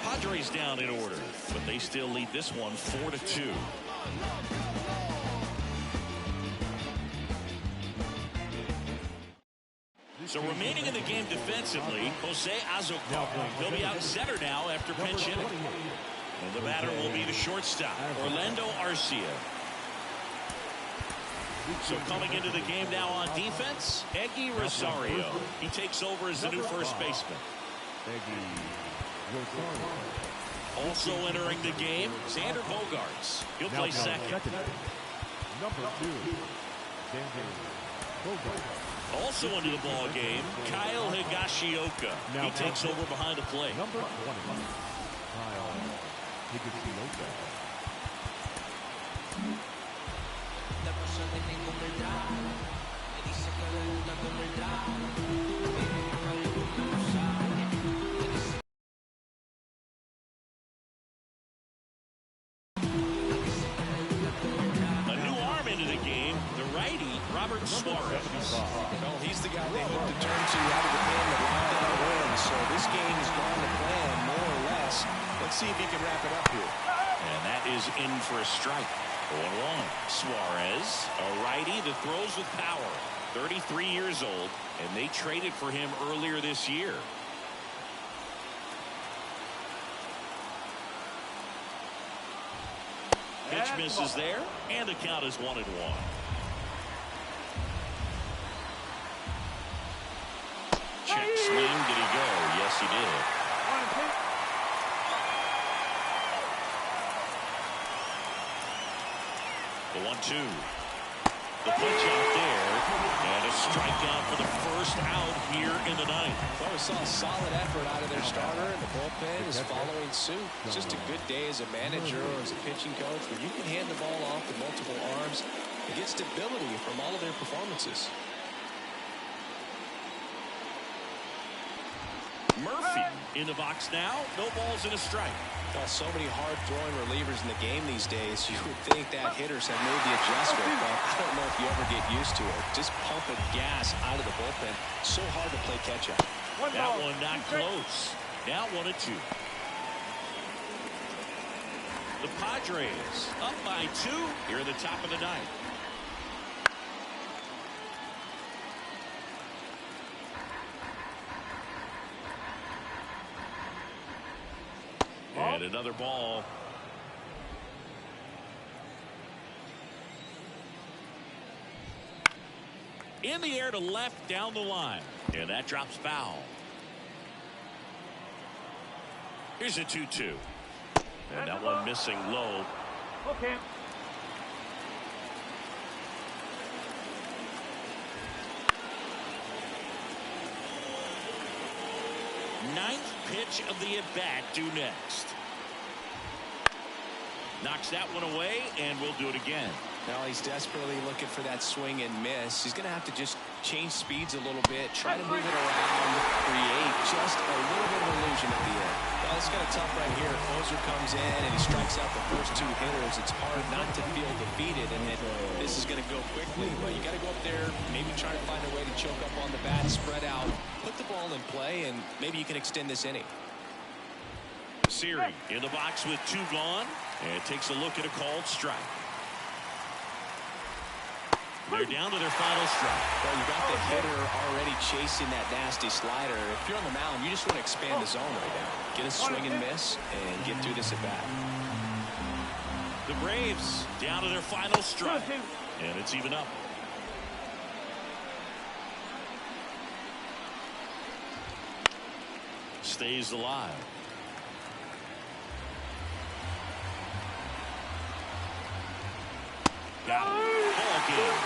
Padres down in order, but they still lead this one 4-2. So remaining in the game defensively, Jose Azocar. He'll be out center now after pinch hitting. And the batter will be the shortstop, Orlando Arcia. So coming into the game now on defense, Eggy Rosario. He takes over as the new first baseman. Also entering the game, Xander Bogaerts. He'll play second. Number 2, Sandiego. Also into the ball game, Kyle Higashioka. He takes over behind the plate. Number 20, Kyle Higashioka. A new arm into the game, the righty, Robert Suarez. Well, he's the guy they hope to turn to out of the pen to lock down wins. So this game has gone to plan, more or less. Let's see if he can wrap it up here. And that is in for a strike. 0-1. Suarez, a righty that throws with power. 33 years old, and they traded for him earlier this year. Pitch misses there, and the count is 1-1. Check swing. Did he go? Yes, he did. 1-2. The punch out there, and a strikeout for the first out here in the ninth. Well, we saw a solid effort out of their starter, and the bullpen is following suit. It's just a good day as a manager or as a pitching coach where you can hand the ball off to multiple arms and get stability from all of their performances. Murphy in the box now. No balls and a strike. Well, so many hard-throwing relievers in the game these days. You would think that hitters have made the adjustment, but I don't know if you ever get used to it. Just pumping gas out of the bullpen. So hard to play catch-up. That one not close. Now 1-2. The Padres up by 2 here in the top of the ninth. And another ball. In the air to left down the line. And that drops foul. Here's a 2-2. And that one missing low. Okay. Ninth pitch of the at-bat due next. Knocks that one away, and we'll do it again. Now he's desperately looking for that swing and miss. He's going to have to just change speeds a little bit, try to move it around, create just a little bit of illusion at the end. Well, it's kind of tough right here. Closer comes in, and he strikes out the first 2 hitters. It's hard not to feel defeated, and this is going to go quickly. But you got to go up there, maybe try to find a way to choke up on the bat, spread out, put the ball in play, and maybe you can extend this inning. Siri in the box with 2 gone, and takes a look at a called strike. They're down to their final strike. Well, you got the hitter already chasing that nasty slider. If you're on the mound, you just want to expand the zone right now. Get a swing and miss and get through this at bat. The Braves down to their final strike. And it's even up. Stays alive. Got it. Ball game.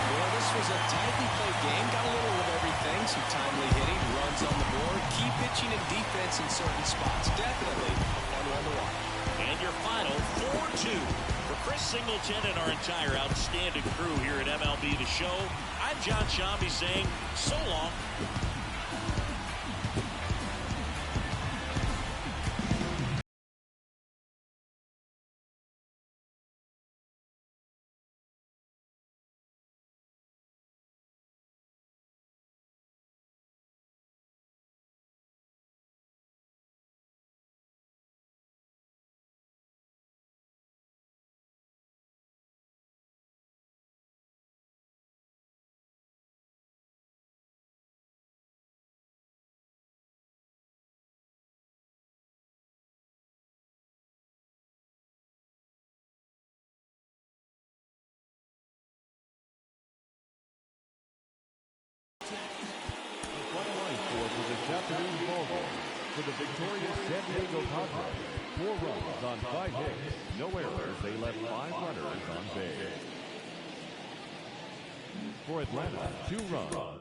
Well, this was a tightly played game. Got a little of everything. Some timely hitting, runs on the board, key pitching and defense in certain spots. Definitely a fun one to watch. And your final 4-2. For Chris Singleton and our entire outstanding crew here at MLB The Show, I'm John Shambi saying so long. For this afternoon's ball game, for the victorious Sandiego Padres, 4 runs on 5 hits, no errors. They left 5 runners on base. For Atlanta, 2 runs.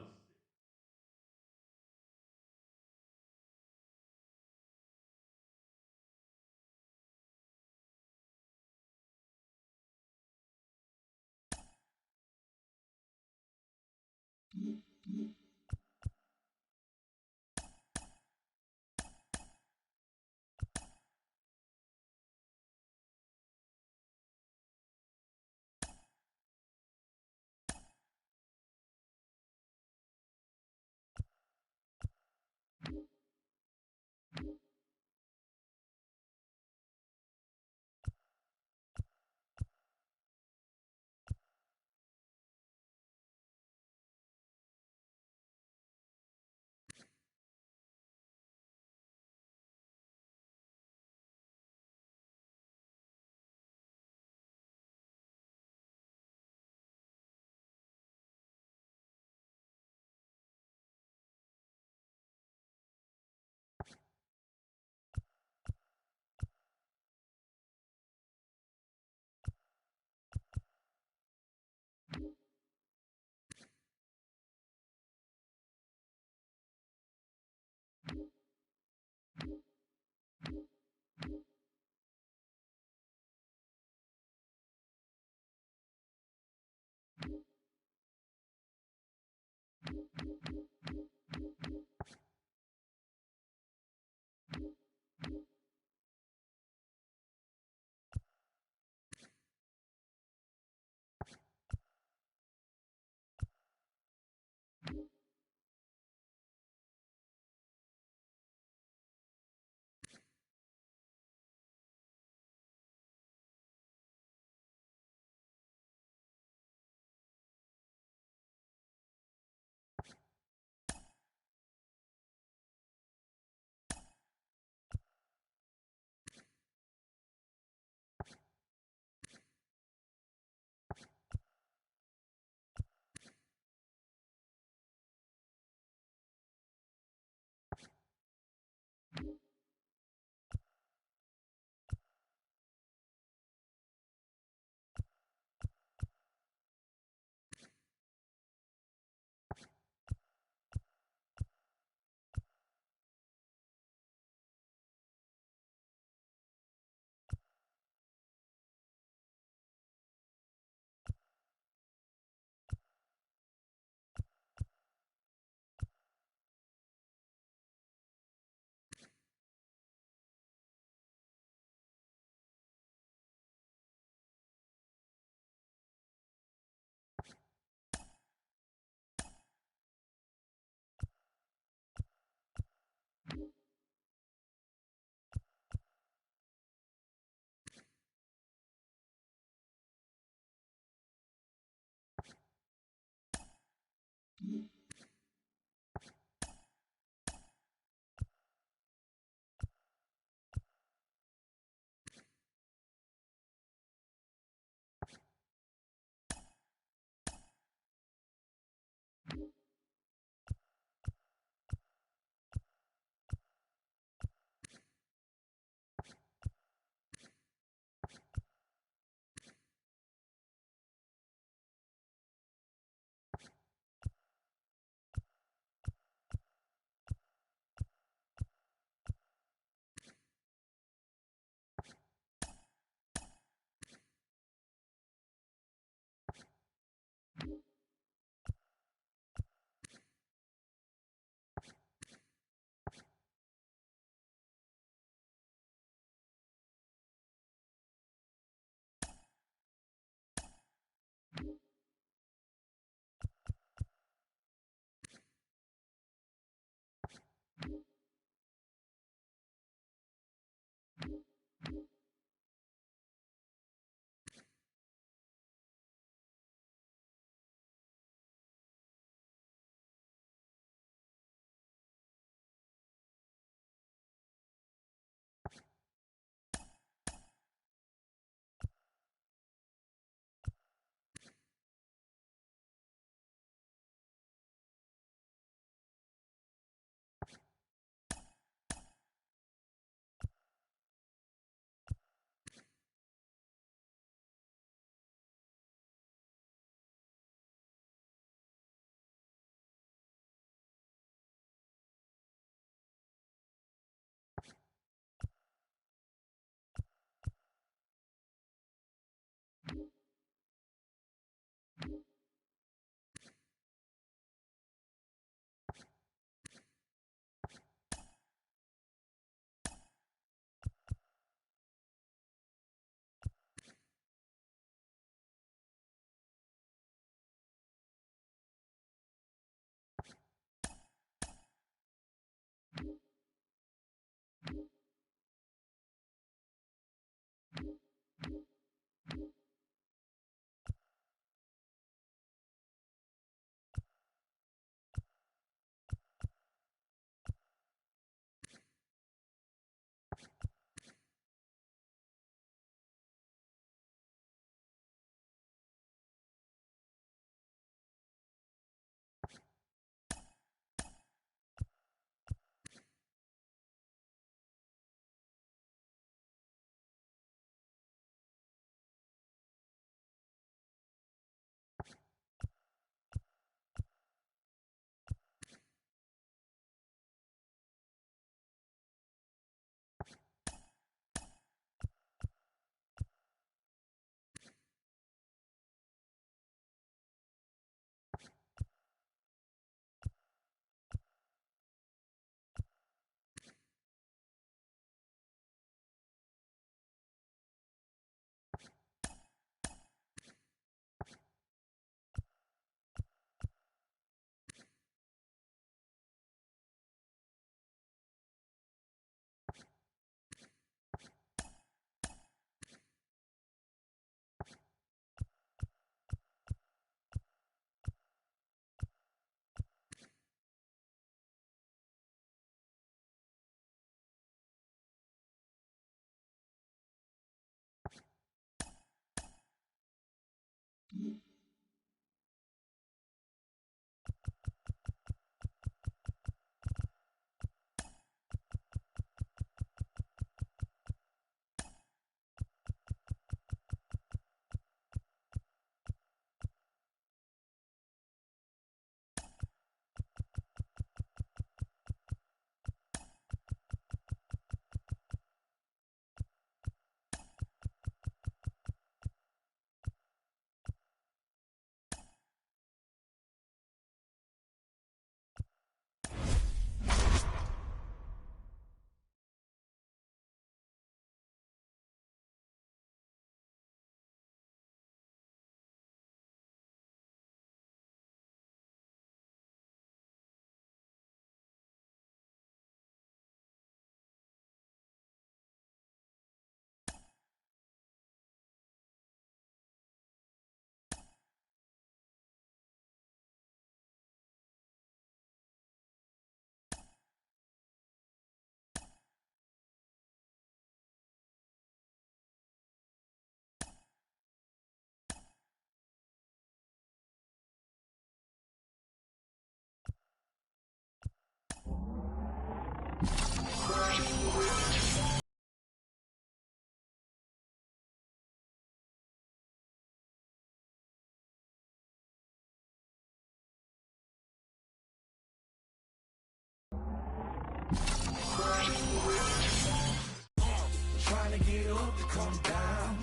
Trying to get up to come down.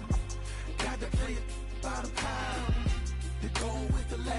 Got to play it by the pound. To go with the last.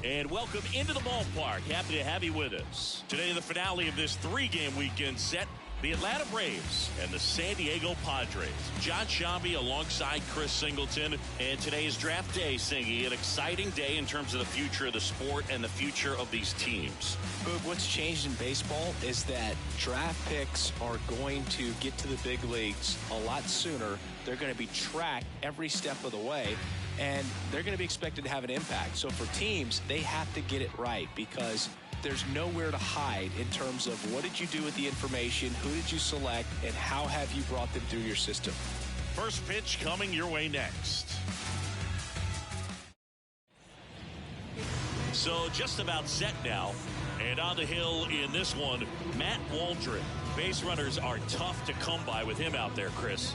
And welcome into the ballpark. Happy to have you with us. Today, the finale of this 3-game weekend set. The Atlanta Braves and the Sandiego Padres. John Shambi alongside Chris Singleton. And today is draft day, Singy. An exciting day in terms of the future of the sport and the future of these teams. Boog, what's changed in baseball is that draft picks are going to get to the big leagues a lot sooner. They're going to be tracked every step of the way, and they're going to be expected to have an impact. So for teams, they have to get it right because there's nowhere to hide in terms of what did you do with the information, who did you select, and how have you brought them through your system. First pitch coming your way next. So just about set now. And on the hill in this one, Matt Waldron. Base runners are tough to come by with him out there, Chris.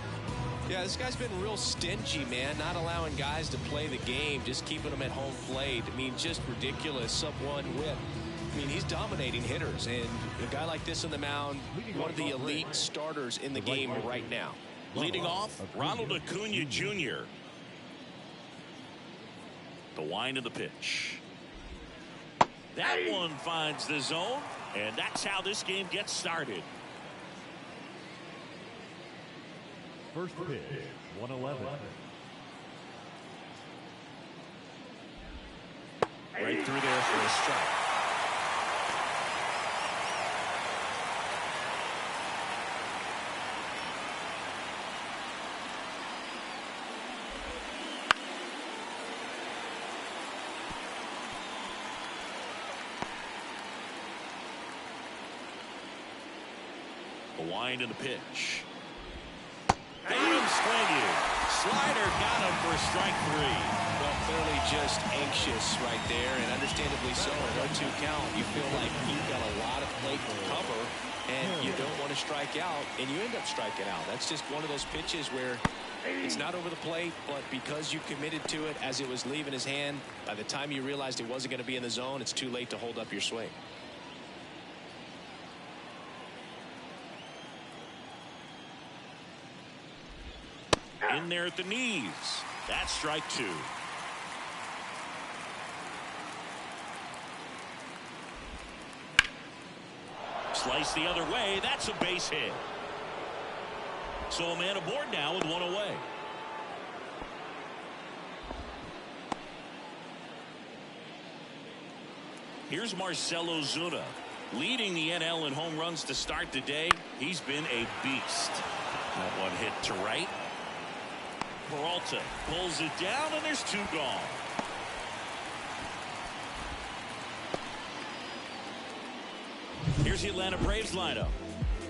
Yeah, this guy's been real stingy, man. Not allowing guys to play the game, just keeping them at home plate. I mean, just ridiculous. Sub-1 whip. I mean, he's dominating hitters, and a guy like this on the mound, one of the elite starters in the game right now. Leading off, Ronald Acuna Jr. The wind of the pitch. That one finds the zone, and that's how this game gets started. First pitch, 111. Right through there for a strike. The wind and the pitch. Got him swinging. Slider got him for strike 3. Well, clearly just anxious right there, and understandably so. An 0-2 count, you feel like you've got a lot of plate to cover, and you don't want to strike out, and you end up striking out. That's just one of those pitches where it's not over the plate, but because you committed to it as it was leaving his hand, by the time you realized it wasn't going to be in the zone, it's too late to hold up your swing. In there at the knees. That's strike 2. Slice the other way. That's a base hit. So a man aboard now with one away. Here's Marcell Ozuna, leading the NL in home runs to start the day. He's been a beast. That one hit to right. Peralta pulls it down, and there's 2 gone. Here's the Atlanta Braves lineup.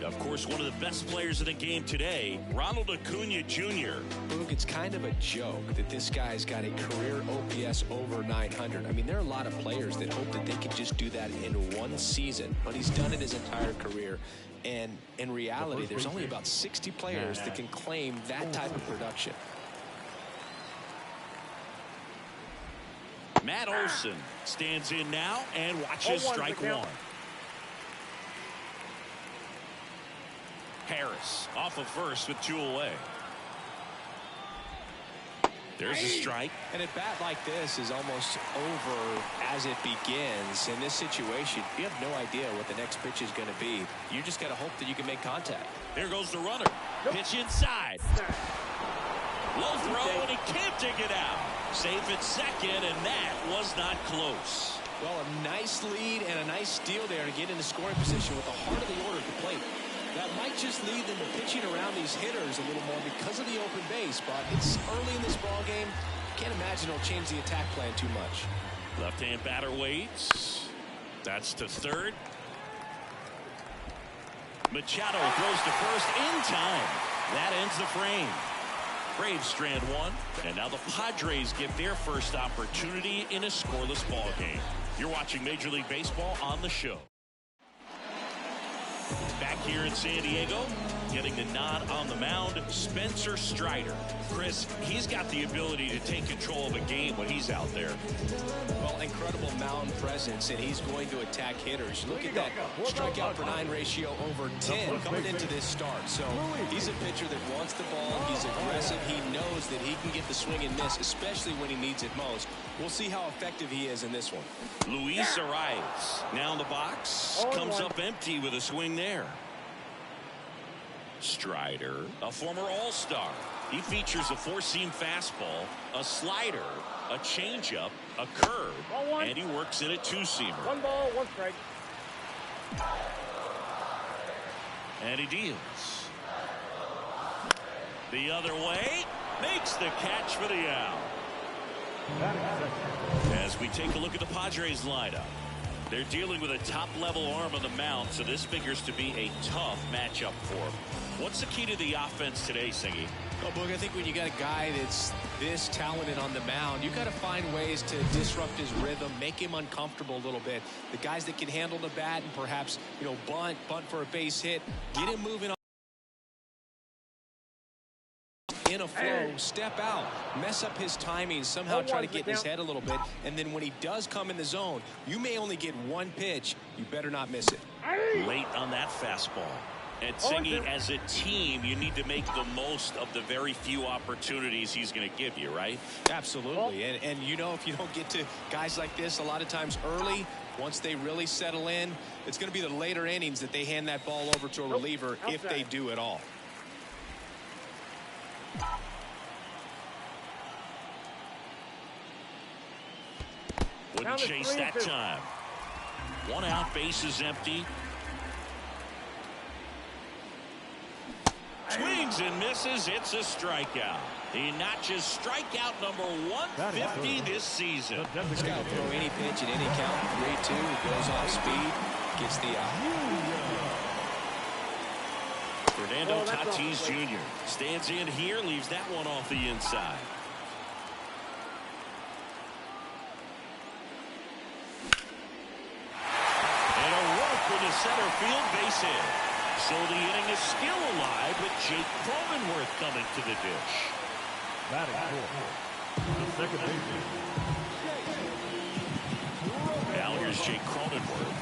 Of course, one of the best players in the game today, Ronald Acuna Jr. Boog, it's kind of a joke that this guy's got a career OPS over 900. I mean, there are a lot of players that hope that they can just do that in one season, but he's done it his entire career. And in reality, there's only about 60 players that can claim that type of production. Matt Olson stands in now and watches strike 1. Harris off of first with 2 away. There's a strike. And a bat like this is almost over as it begins. In this situation, you have no idea what the next pitch is going to be. You just got to hope that you can make contact. There goes the runner. Pitch inside. Low throw, and he can't dig it out. Safe at second, and that was not close. Well, a nice lead and a nice steal there to get into scoring position with the heart of the order at the plate. That might just lead them to pitching around these hitters a little more because of the open base, but it's early in this ball game. Can't imagine it'll change the attack plan too much. Left-hand batter waits. That's to third. Machado throws to first in time. That ends the frame. Braves strand 1, and now the Padres get their first opportunity in a scoreless ball game. You're watching Major League Baseball on the show. Back back here in San Diego. Getting the nod on the mound, Spencer Strider. Chris, he's got the ability to take control of a game when he's out there. Well, incredible mound presence, and he's going to attack hitters. Look at that strikeout per 9 ratio over 10 coming into this start. So he's a pitcher that wants the ball. He's aggressive. He knows that he can get the swing and miss, especially when he needs it most. We'll see how effective he is in this one. Luis Arias now in the box. Comes up empty with a swing there. Strider, a former All-Star. He features a four-seam fastball, a slider, a changeup, a curve, and he works in a two-seamer. 1 ball, 1 strike. And he deals. The other way, makes the catch for the out. As we take a look at the Padres lineup, they're dealing with a top-level arm on the mound, so this figures to be a tough matchup for them. What's the key to the offense today, Singy? Well, Boog, I think when you got a guy that's this talented on the mound, you got to find ways to disrupt his rhythm, make him uncomfortable a little bit. The guys that can handle the bat and perhaps, bunt for a base hit, get him moving on. In a flow, step out, mess up his timing, somehow try to get in his head a little bit, and then when he does come in the zone, you may only get one pitch. You better not miss it. Late on that fastball. And Singy, as a team, you need to make the most of the very few opportunities he's going to give you, right? Absolutely. And if you don't get to guys like this a lot of times early, once they really settle in, it's going to be the later innings that they hand that ball over to a reliever if they do at all. Wouldn't chase that time. 1 out, base is empty. Swings and misses. It's a strikeout. He notches strikeout number 150 this season. This guy will throw any pitch at any count. 3-2. He goes off speed. Gets the out. Fernando Tatis Jr. stands in here. Leaves that one off the inside. And a rope for the center field base hit. So the inning is still alive with Jake Cronenworth coming to the dish. Batting fourth, the second baseman. Now here's Jake Cronenworth.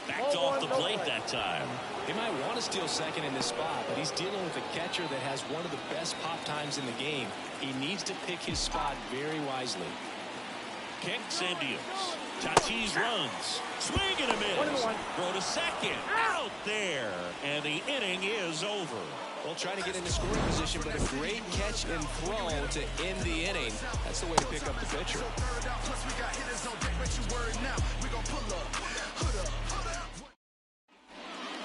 Backed off the plate that time. He might want to steal second in this spot, but he's dealing with a catcher that has one of the best pop times in the game. He needs to pick his spot very wisely. Kicks and deals. Tatis runs. Swing and a miss. 1-1. Throw to second. Out there. And the inning is over. Well, trying to get into scoring position, but a great catch and throw to end the inning. That's the way to pick up the pitcher.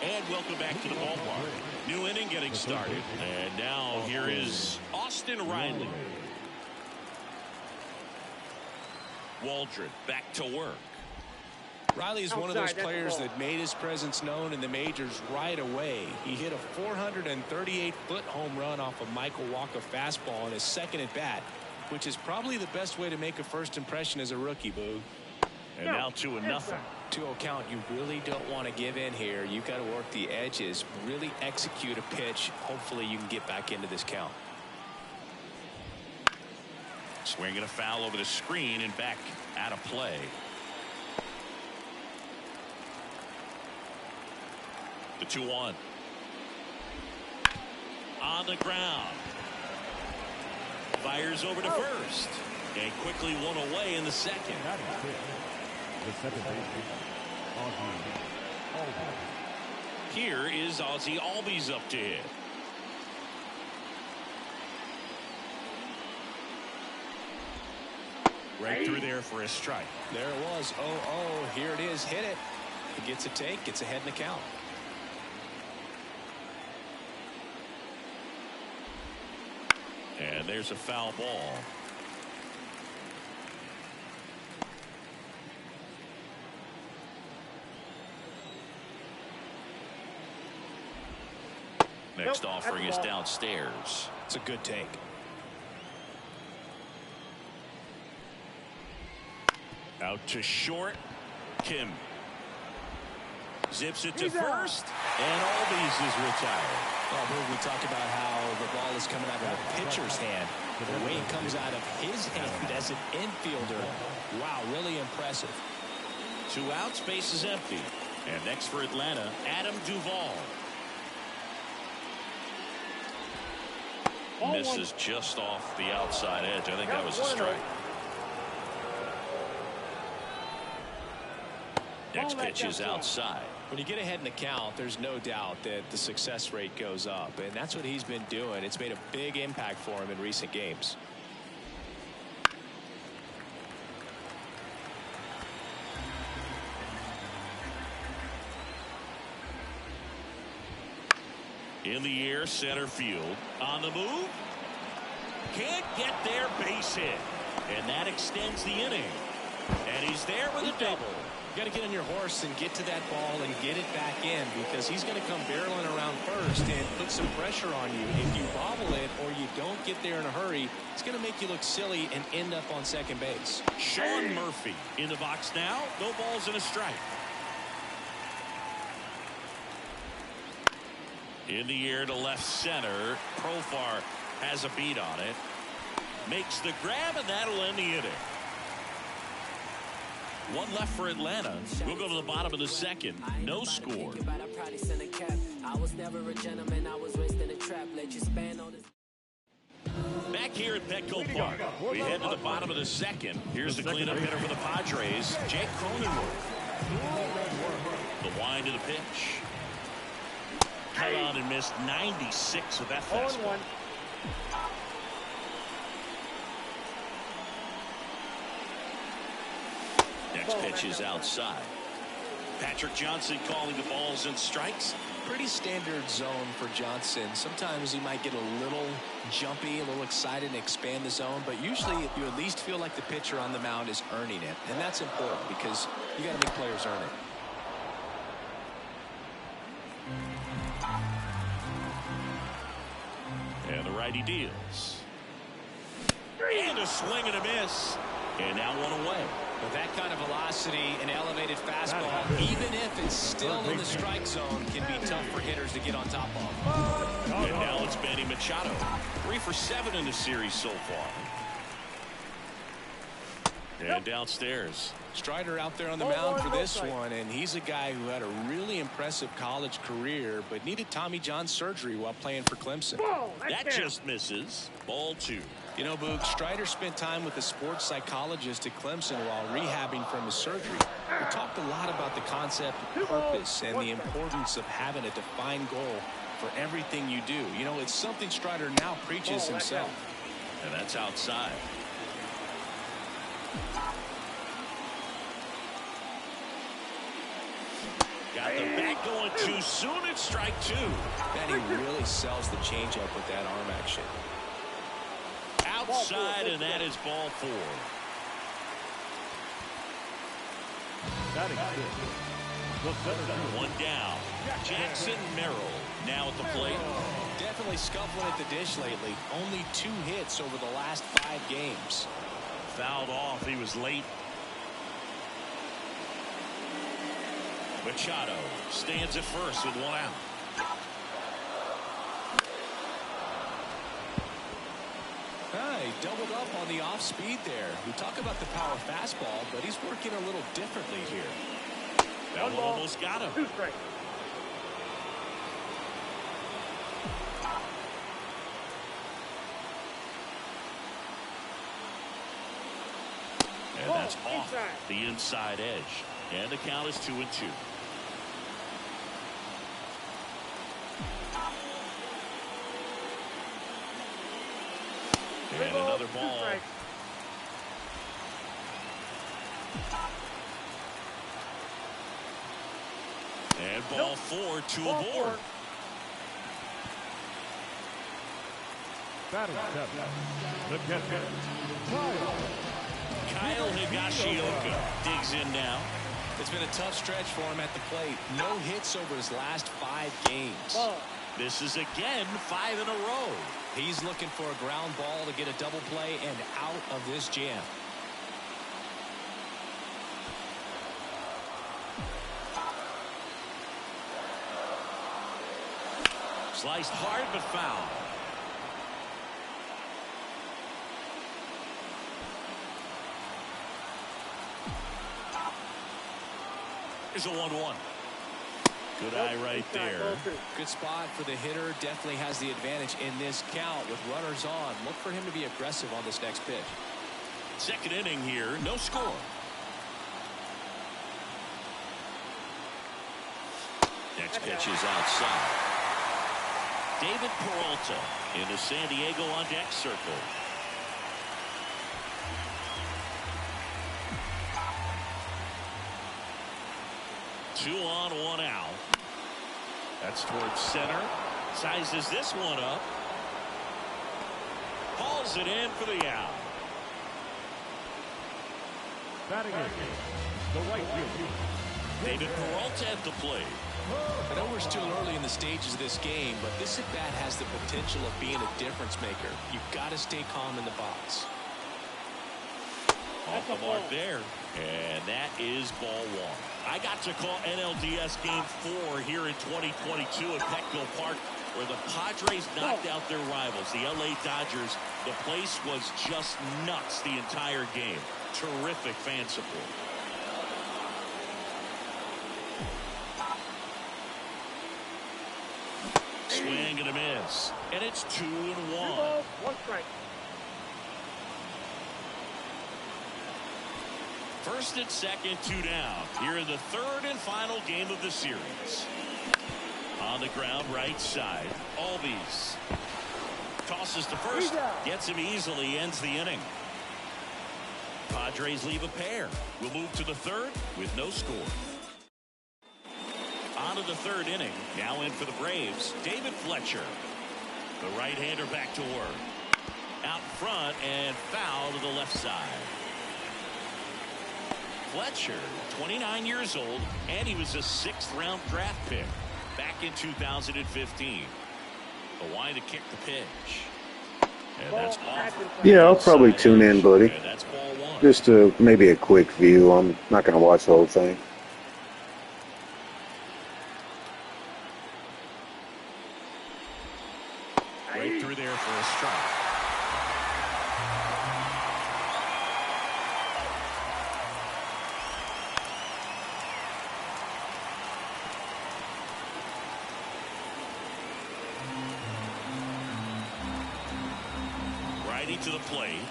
And welcome back to the ballpark. New inning getting started. And now here is Austin Riley. Waldron back to work. Riley is one of those players that made his presence known in the majors right away. He hit a 438-foot home run off of Michael Walker fastball on his second at bat, which is probably the best way to make a first impression as a rookie, Boog. And now 2-0. 2-0 count. You really don't want to give in here. You've got to work the edges, really execute a pitch. Hopefully you can get back into this count. Swinging a foul over the screen and back out of play. The 2-1. On the ground. Fires over to first. And quickly one away in the second. The second baseman, Ozzie Albies. Here is Ozzie Albies up to hit. Right through there for a strike. There it was. 0-0. Here it is. Hit it. He gets a take. Gets ahead in the count. And there's a foul ball. Next offering is downstairs. It's a good take. Out to short. Kim zips it to first, and Albies is retired. Well, we talk about how the ball is coming out of a pitcher's hand. The way it comes out of his hand as an infielder. Wow, really impressive. 2 outs, base is empty. And next for Atlanta, Adam Duvall. Misses just off the outside edge. I think that was a strike. Next pitch is outside. When you get ahead in the count, there's no doubt that the success rate goes up, and that's what he's been doing. It's made a big impact for him in recent games. In the air, center field. On the move. Can't get there, base hit. And that extends the inning. And he's there with a double. You got to get on your horse and get to that ball and get it back in, because he's going to come barreling around first and put some pressure on you. If you bobble it or you don't get there in a hurry, it's going to make you look silly and end up on second base. Sean Murphy in the box now. No balls and a strike. In the air to left center. Profar has a beat on it. Makes the grab, and that'll end the inning. One left for Atlanta. We'll go to the bottom of the second. No score. Back here at Petco Park, we head to the bottom of the second. Here's the cleanup hitter for the Padres, Jake Cronenworth. The wind of the pitch. Cut on and missed 96 with that fastball. Next pitch is outside. Patrick Johnson calling the balls and strikes. Pretty standard zone for Johnson. Sometimes he might get a little jumpy, a little excited and expand the zone, but usually you at least feel like the pitcher on the mound is earning it, and that's important because you got to make players earn it. And the righty deals. And a swing and a miss. And now one away. With that kind of velocity and elevated fastball, even if it's still in the strike zone, can be tough for hitters to get on top of. And now it's Manny Machado. 3 for 7 in the series so far. And downstairs. Strider out there on the mound for this one, and he's a guy who had a really impressive college career but needed Tommy John surgery while playing for Clemson. That just misses. Ball 2. You know, Boog, Strider spent time with a sports psychologist at Clemson while rehabbing from his surgery. We talked a lot about the concept of purpose and the importance of having a defined goal for everything you do. You know, it's something Strider now preaches himself. And that's outside. Got the bat going too soon. It's strike two. And he really sells the changeup with that arm action. Outside, and that is ball four. Batting fifth, the center fielder. One down. Jackson Merrill now at the plate. Definitely scuffling at the dish lately. Only 2 hits over the last 5 games. Fouled off. He was late. Machado stands at first with 1 out. He doubled up on the off speed there. We talk about the power fastball, but he's working a little differently here. That one almost got him. 2 strikes. And that's off the inside edge. And the count is 2-2. And another ball. And ball 4, 2 aboard. Batting seventh, the catcher, Kyle Higashioka digs in now. It's been a tough stretch for him at the plate. No hits over his last 5 games. This is again 5 in a row. He's looking for a ground ball to get a double play and out of this jam. Sliced hard but foul. Here's a 1-1. Good eye right there. Good spot for the hitter. Definitely has the advantage in this count with runners on. Look for him to be aggressive on this next pitch. Second inning here, no score. Next pitch is outside. David Peralta in the Sandiego on deck circle. Two on, 1 out. That's towards center. Sizes this one up. Hauls it in for the out. batting eighth, the right fielder, David Peralta at the plate. I know we're still early in the stages of this game, but this at-bat has the potential of being a difference maker. You've got to stay calm in the box. Off the mark there, and that is ball 1. I got to call NLDS Game 4 here in 2022 at Petco Park, where the Padres knocked out their rivals, the LA Dodgers. The place was just nuts the entire game. Terrific fan support. Swing and a miss, and it's 2-1. 1 strike. First and second, 2 down. Here in the third and final game of the series. On the ground, right side. Albies tosses to first, gets him easily, ends the inning. Padres leave a pair. We'll move to the third with no score. On to the third inning. Now in for the Braves, David Fletcher. The right-hander back to work. Out front and foul to the left side. Fletcher, 29 years old, and he was a 6th-round draft pick back in 2015. The line to kick the pitch. And that's off. Yeah, I'll probably tune in, buddy. And that's ball 1. Just maybe a quick view. I'm not going to watch the whole thing. Right through there for a strike. Righty to the plate.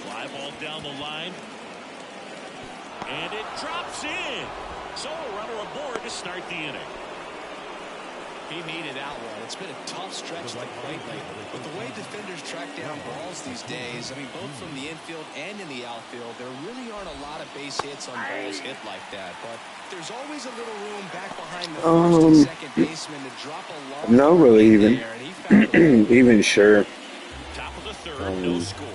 Fly ball down the line. And it drops in. So a runner aboard to start the inning. He needed that one. It's been a tough stretch at the plate lately. But the way defenders track down balls these days, I mean, both from the infield and in the outfield, there really aren't a lot of base hits on balls hit like that. But there's always a little room back behind the first and second baseman to drop a long not really even. there, and he found it. Even sure. Top of the third, no score.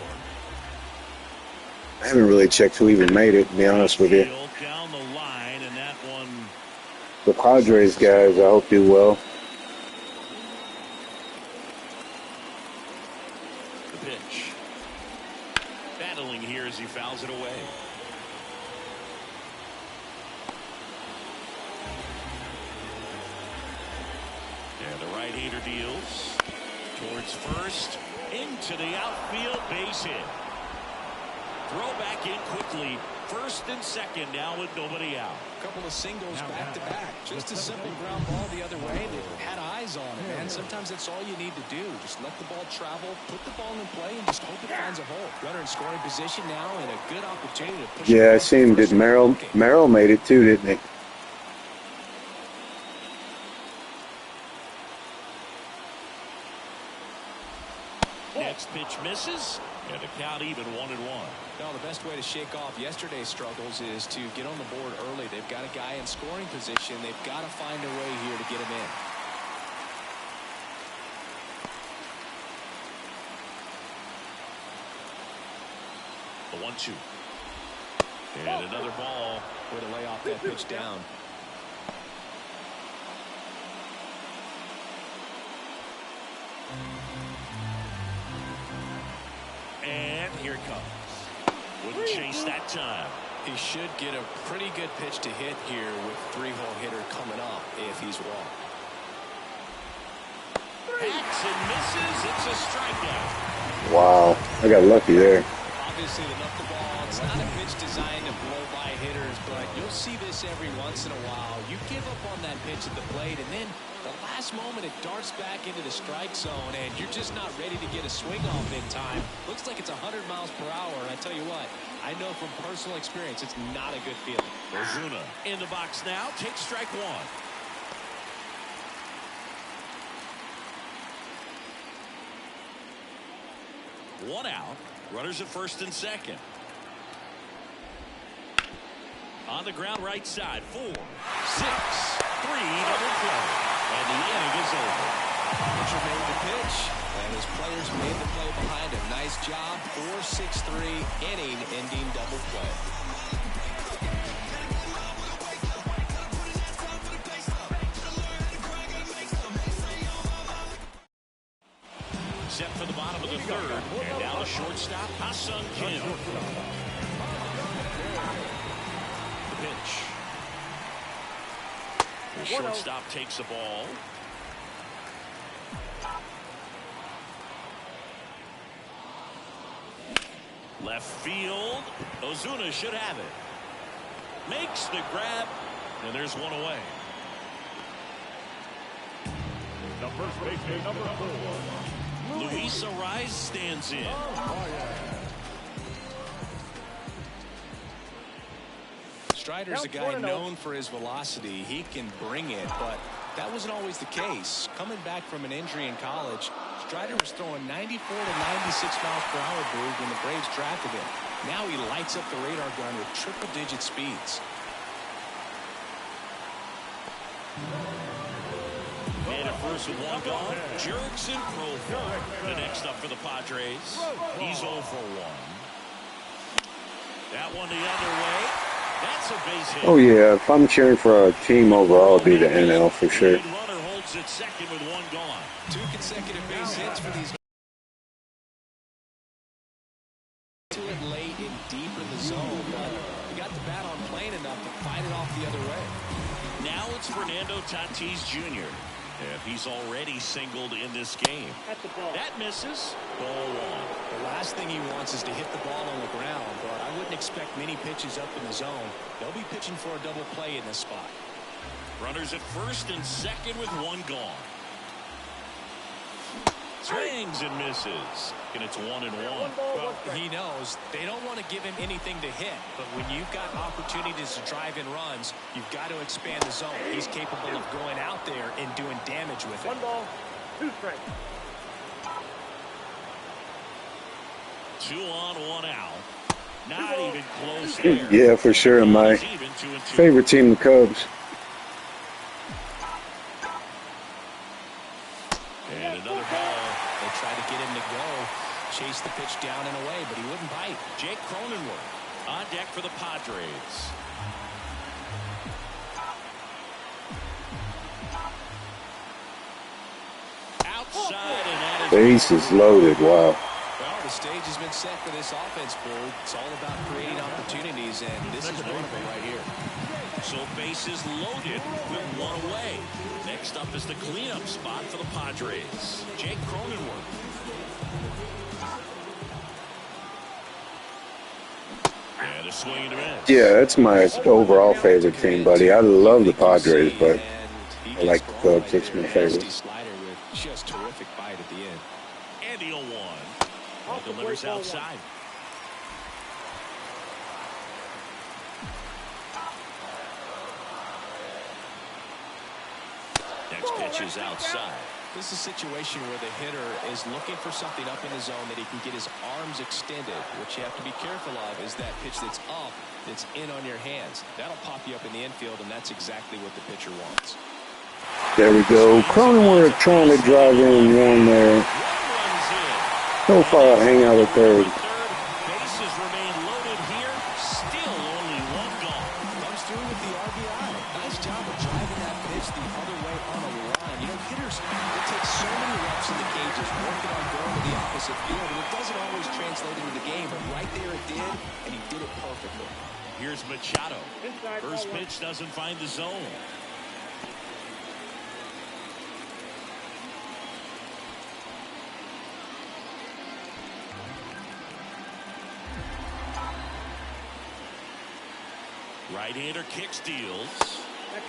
I haven't really checked who even made it, to be honest with you. Down the line, and that one. The Padres guys, I hope do well. The pitch. Battling here as he fouls it away. And the right-hander deals towards first, into the outfield, base hit. Throw back in quickly. First and second now with nobody out. A couple of singles back-to-back. Just a simple ground ball the other way that had eyes on it, man. Sometimes that's all you need to do. Just let the ball travel, put the ball in play, and just hope it finds a hole. Runner in scoring position now, and a good opportunity to push. Yeah, I seen did Merrill made it too, didn't he? Next pitch misses, and the count even 1-1. No, the best way to shake off yesterday's struggles is to get on the board early. They've got a guy in scoring position. They've got to find a way here to get him in. The 1-2. And another ball. Way to lay off that pitch down. And here it comes. Wouldn't chase that time. He should get a pretty good pitch to hit here with three-hole hitter coming up if he's wrong. Hacks and misses. It's a strikeout. Wow, I got lucky there. Obviously, the knuckleball, it's not a pitch designed to blow by hitters, but you'll see this every once in a while. You give up on that pitch at the plate, and then the last moment it darts back into the strike zone, and you're just not ready to get a swing off in time. Looks like it's 100 miles per hour, and I tell you what, I know from personal experience it's not a good feeling. Ozuna in the box now. Takes strike one. One out. Runners at first and second. On the ground right side. 4, 6, 3 double play. And the inning is over. Pitcher made the pitch, and his players made the play behind him. Nice job. 4-6-3 inning ending double play. Set for the bottom of the third. And now the shortstop, Ha-Sung Kim. The pitch. The shortstop takes the ball. Left field. Ozuna should have it. Makes the grab. And there's one away. The first baseman, number 4. Luis Ariz stands in. Strider's a guy known for his velocity. He can bring it, but that wasn't always the case. Coming back from an injury in college, Strider was throwing 94 to 96 miles per hour, Boog, when the Braves drafted him. Now he lights up the radar gun with triple-digit speeds. Man at first with one gone. Jurickson profile. The next up for the Padres. He's 0 for 1. That one the other way. That's a base hit. Oh yeah, if I'm cheering for a team overall, it'd be the NL for sure. Runner holds it second with one gone. 2 consecutive base hits for these guys. To it late and deep in the zone, but he got the bat on plane enough to fight it off the other way. Now it's Fernando Tatis Jr. And he's already singled in this game. That misses. Ball 1. The last thing he wants is to hit the ball on the ground, but I wouldn't expect many pitches up in the zone. They'll be pitching for a double play in this spot. Runners at first and second with one gone. Swings and misses. And it's 1-1. Well, he knows they don't want to give him anything to hit, but when you've got opportunities to drive in runs, you've got to expand the zone. He's capable of going out there and doing damage with it. 1 ball, 2 strikes. 2 on, 1 out. Not even close there. Yeah, for sure. My favorite team, the Cubs. And another ball. They tried to get him to go, chase the pitch down and away, but he wouldn't bite. Jake Cronenworth on deck for the Padres. Outside, and that is Base is loaded. Wow. Well, the stage has been set for this offense, Bull. It's all about creating opportunities, and this is one of them right here. So bases loaded with 1 away. Next up is the cleanup spot for the Padres. Jake Cronenworth. And a swing and a miss. Yeah, that's my overall favorite team, buddy. I love the Padres, but I like the Cubs. It's my favorite. Slider with just terrific bite at the end. And the 0-1. Delivers outside. Next pitch is outside. This is a situation where the hitter is looking for something up in the zone that he can get his arms extended. What you have to be careful of is that pitch that's up, that's in on your hands. That'll pop you up in the infield, and that's exactly what the pitcher wants. There we go. Cronenworth trying to drive in one there. So far, hang out at third. Bases remain loaded here. Still only 1 gone. Comes through with the RBI. Nice job of driving that pitch the other way on a line. You know, hitters, it takes so many reps in the cages working on going to the opposite field, and it doesn't always translate into the game, but right there it did, and he did it perfectly. Here's Machado. First pitch doesn't find the zone. Right-hander kick steals.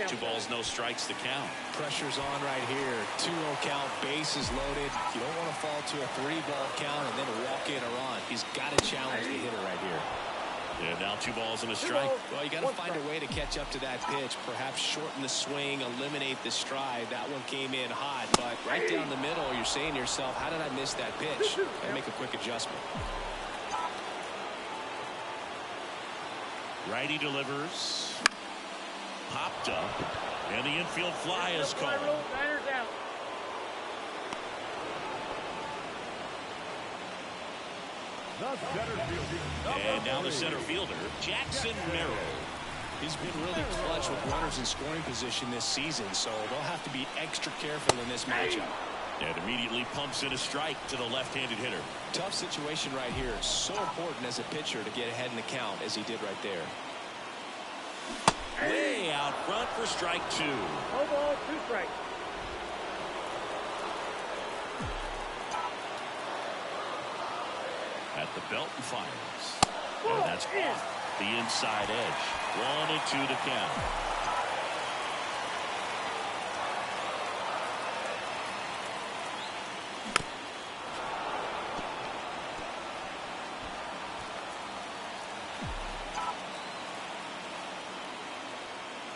2 balls, no strikes to count. Pressure's on right here. 2-0 count, bases loaded. You don't want to fall to a 3-ball count and then walk in a run. He's got to challenge the hitter right here. Yeah, now 2 balls and a strike. Well, you got to find a way to catch up to that pitch. Perhaps shorten the swing, eliminate the stride. That one came in hot, but right down the middle, you're saying to yourself, how did I miss that pitch? And make a quick adjustment. Righty delivers. Popped up. And the infield fly is called. And now the center fielder, Jackson Merrill. He's been really clutch with runners in scoring position this season, so they'll have to be extra careful in this matchup. And immediately pumps in a strike to the left-handed hitter. Tough situation right here. So important as a pitcher to get ahead in the count as he did right there. Way out front for strike 2. 1 ball, 2 strikes. At the belt and fires. And that's off the inside edge. 1-2 to count.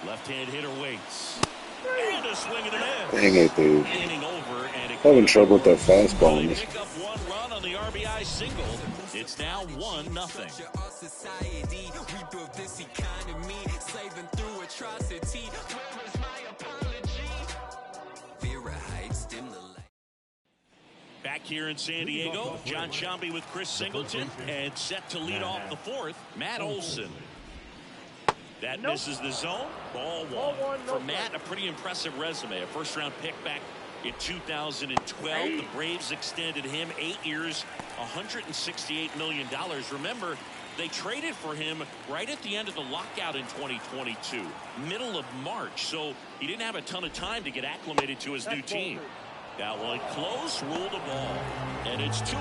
Left-hand hitter waits. And a swing and a miss. Dang it, dude. Inning over and Having trouble with that fastball. They pick up 1 run on the RBI single. It's now 1-0. Back here in San Diego, John Sciambi with Chris Singleton, and set to lead off the 4th, Matt Olson. That misses the zone. Ball 1. For Matt, a pretty impressive resume. A first-round pick back in 2012. The Braves extended him 8 years, $168 million. Remember, they traded for him right at the end of the lockout in 2022, middle of March. So he didn't have a ton of time to get acclimated to his new team. That one close, ruled the ball, and it's 2-1.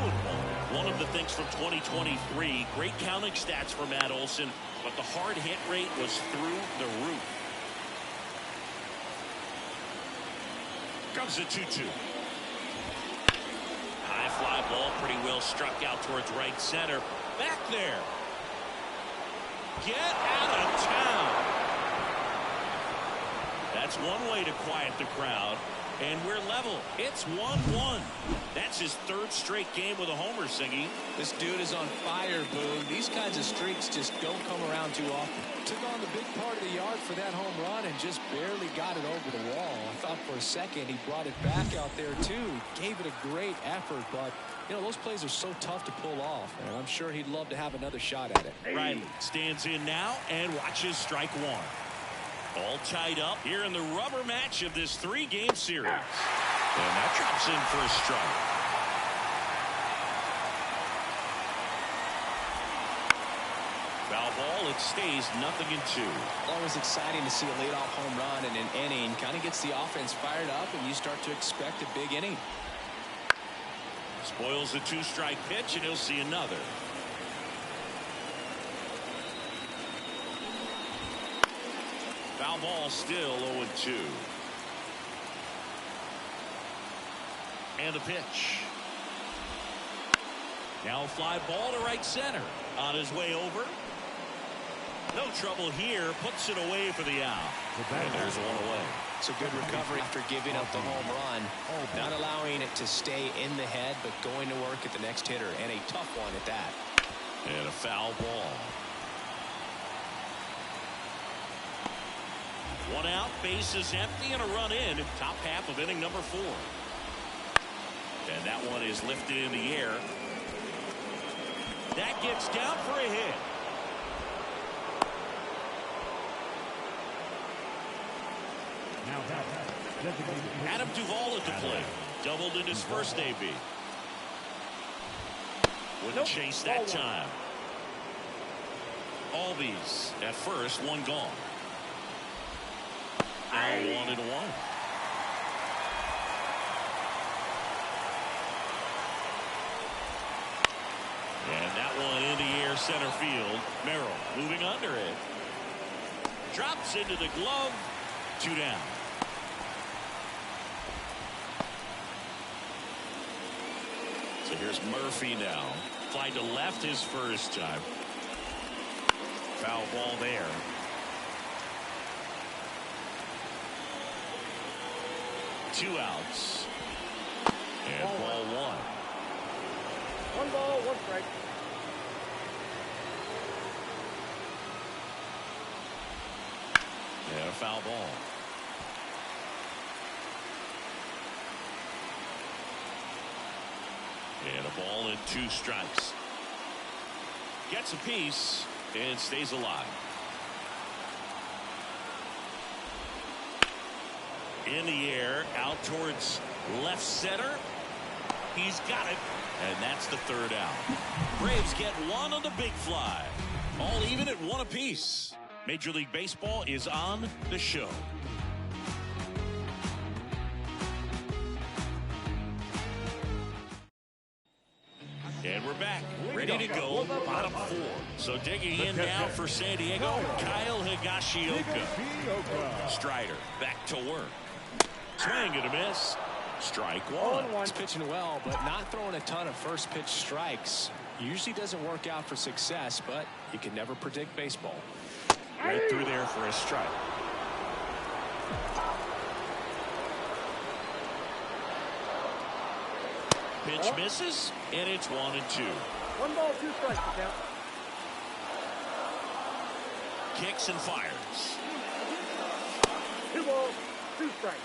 One of the things from 2023, great counting stats for Matt Olson, but the hard hit rate was through the roof. Comes a 2-2. Ball pretty well struck out towards right center. Back there. Get out of town. That's one way to quiet the crowd. And we're level. It's 1-1. That's his third straight game with a homer, Singy. This dude is on fire, Boone. These kinds of streaks just don't come around too often. Took on the big part of the yard for that home run and just barely got it over the wall. I thought for a second he brought it back out there, too. Gave it a great effort, but, you know, those plays are so tough to pull off. And I'm sure he'd love to have another shot at it. Riley stands in now and watches strike one. All tied up here in the rubber match of this 3-game series. And that drops in for a strike. Foul ball, it stays 0-2. Always exciting to see a leadoff home run in an inning. Kind of gets the offense fired up, and you start to expect a big inning. Spoils the 2-strike pitch, and he'll see another. Foul ball, still 0-2. And the pitch. Now a fly ball to right center. On his way over. No trouble here. Puts it away for the out. And there's one away. It's a good recovery after giving up the home run. Not allowing it to stay in the head, but going to work at the next hitter. And a tough one at that. And a foul ball. One out, bases empty, and a run in. Top half of inning number 4. And that one is lifted in the air. That gets down for a hit. Adam Duvall at the plate. Doubled in his first AB. Wouldn't chase that time. Albies at first, one gone. Now 1-1. And that one in the air center field. Merrill moving under it. Drops into the glove. 2 down. So here's Murphy now. Fly to left his first time. Foul ball there. Two outs. And ball 1. 1 ball, 1 strike. And a foul ball. And a ball and 2 strikes. Gets a piece and stays alive. In the air, out towards left center. He's got it. And that's the 3rd out. Braves get one on the big fly. All even at 1 apiece. Major League Baseball is on the show. And we're back, ready to go, bottom 4. So digging in now for Sandiego, Kyle Higashioka. Strider back to work. Swing and a miss. Strike 1. He's pitching well, but not throwing a ton of first pitch strikes. Usually doesn't work out for success, but you can never predict baseball. Right through there for a strike. Pitch misses, and it's 1-2. 1 ball, 2 strikes to count. Kicks and fires. 2 balls, 2 strikes.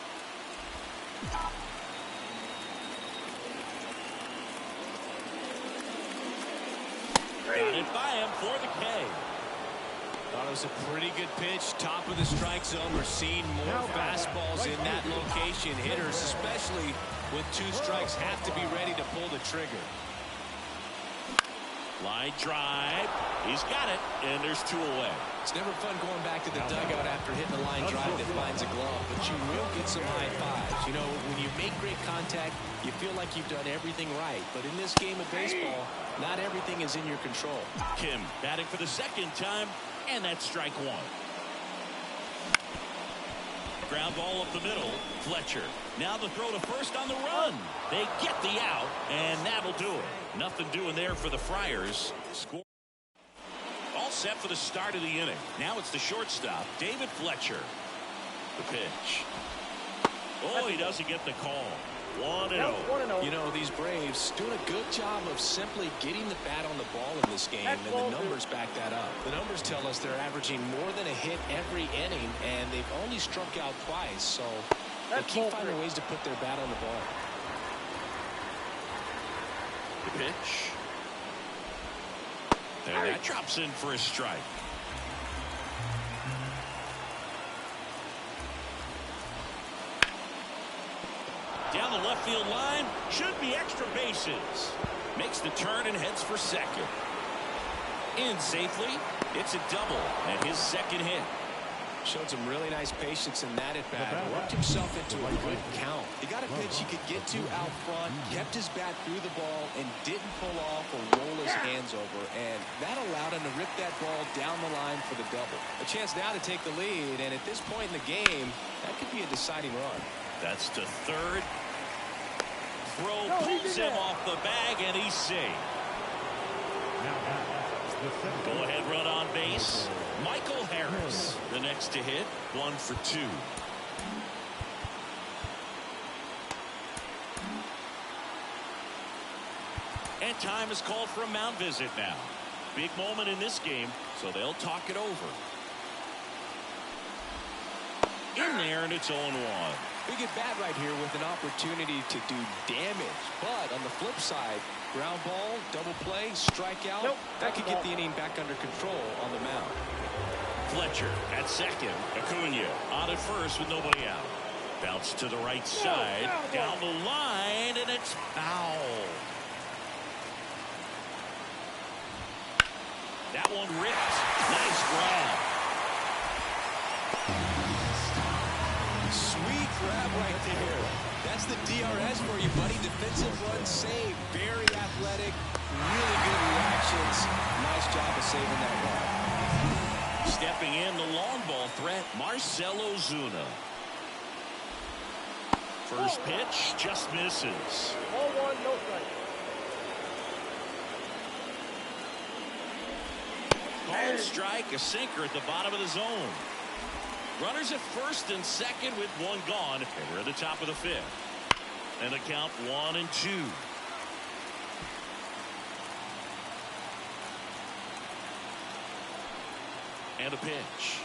Got it by him for the K. Thought it was a pretty good pitch. Top of the strike zone. We're seeing more fastballs in that location. Hitters, especially with 2 strikes, have to be ready to pull the trigger. Line drive. He's got it, and there's 2 away. It's never fun going back to the dugout after hitting a line drive that finds a glove, but you will get some high fives. You know, when you make great contact, you feel like you've done everything right. But in this game of baseball, not everything is in your control. Kim batting for the 2nd time, and that's strike 1. Ground ball up the middle. Fletcher. Now the throw to first on the run. They get the out, and that'll do it. Nothing doing there for the Friars. Score. All set for the start of the inning. Now it's the shortstop, David Fletcher. The pitch. Oh, he doesn't get the call. 1-0. You know, these Braves doing a good job of simply getting the bat on the ball in this game, and the numbers back that up. The numbers tell us they're averaging more than a hit every inning, and they've only struck out twice, so they keep finding ways to put their bat on the ball. The pitch. There, that drops in for a strike. Down the left field line, should be extra bases. Makes the turn and heads for second. In safely, it's a double and his second hit. Showed some really nice patience in that at bat. Worked himself into a good count. He got a pitch he could get to out front, kept his bat through the ball, and didn't pull off or roll his hands over. And that allowed him to rip that ball down the line for the double. A chance now to take the lead, and at this point in the game, that could be a deciding run. That's to third. Throw pulls him off the bag, and he's safe. Go ahead run on base. Michael Harris, the next to hit, 1 for 2. And time is called for a mound visit now. Big moment in this game, so they'll talk it over. In there, and it's 0-1. Big at bat right here with an opportunity to do damage. But on the flip side, ground ball, double play, strikeout. Nope, that could get the inning back under control on the mound. Fletcher at second. Acuna on at first with nobody out. Bounce to the right side. Down the line, and it's foul. That one ripped. Nice grab. Sweet grab right there. That's the DRS for you, buddy. Defensive run save. Very athletic. Really good reactions. Nice job of saving that ball. Stepping in, the long ball threat, Marcell Ozuna. First pitch just misses. Ball 1, no strike. Called strike, a sinker at the bottom of the zone. Runners at first and second with one gone, and we're at the top of the fifth. And the count 1-2. And a pitch.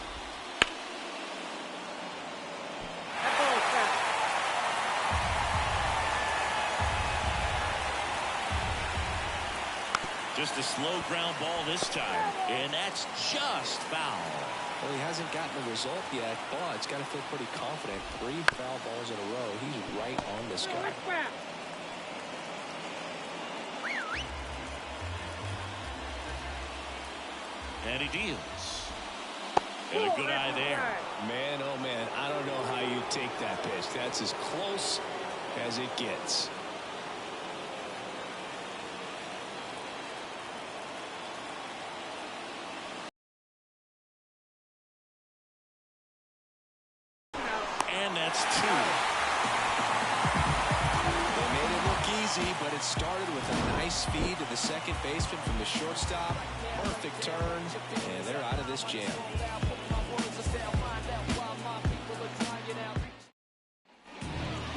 That ball is foul. Just a slow ground ball this time, and that's just foul. Well, he hasn't gotten a result yet, but he's got to feel pretty confident. 3 foul balls in a row. He's right on this guy. And he deals. And a good eye there. Man, oh man, I don't know how you take that pitch. That's as close as it gets. And that's 2. They made it look easy, but it started with a nice feed to the second baseman from the shortstop. Perfect turn, and they're out of this jam.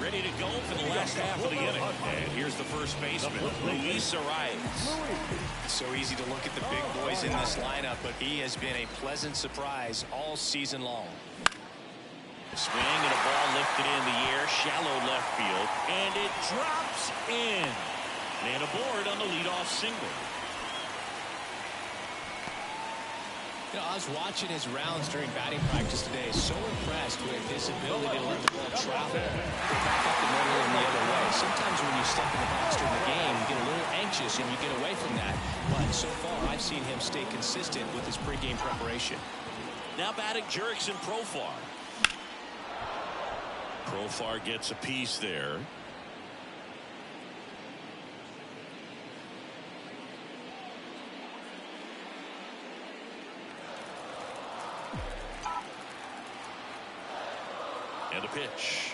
Ready to go for the last half of the inning. And here's the first baseman, Luis Arias. So easy to look at the big boys in this lineup, but he has been a pleasant surprise all season long. A swing and a ball lifted in the air, shallow left field, and it drops in. And aboard on the leadoff single. You know, I was watching his rounds during batting practice today. So impressed with his ability to let the ball travel, go back up the middle and the other way. Sometimes when you step in the box during the game, you get a little anxious and you get away from that. But so far, I've seen him stay consistent with his pregame preparation. Now batting Jurickson Profar. Profar gets a piece there. And a pitch.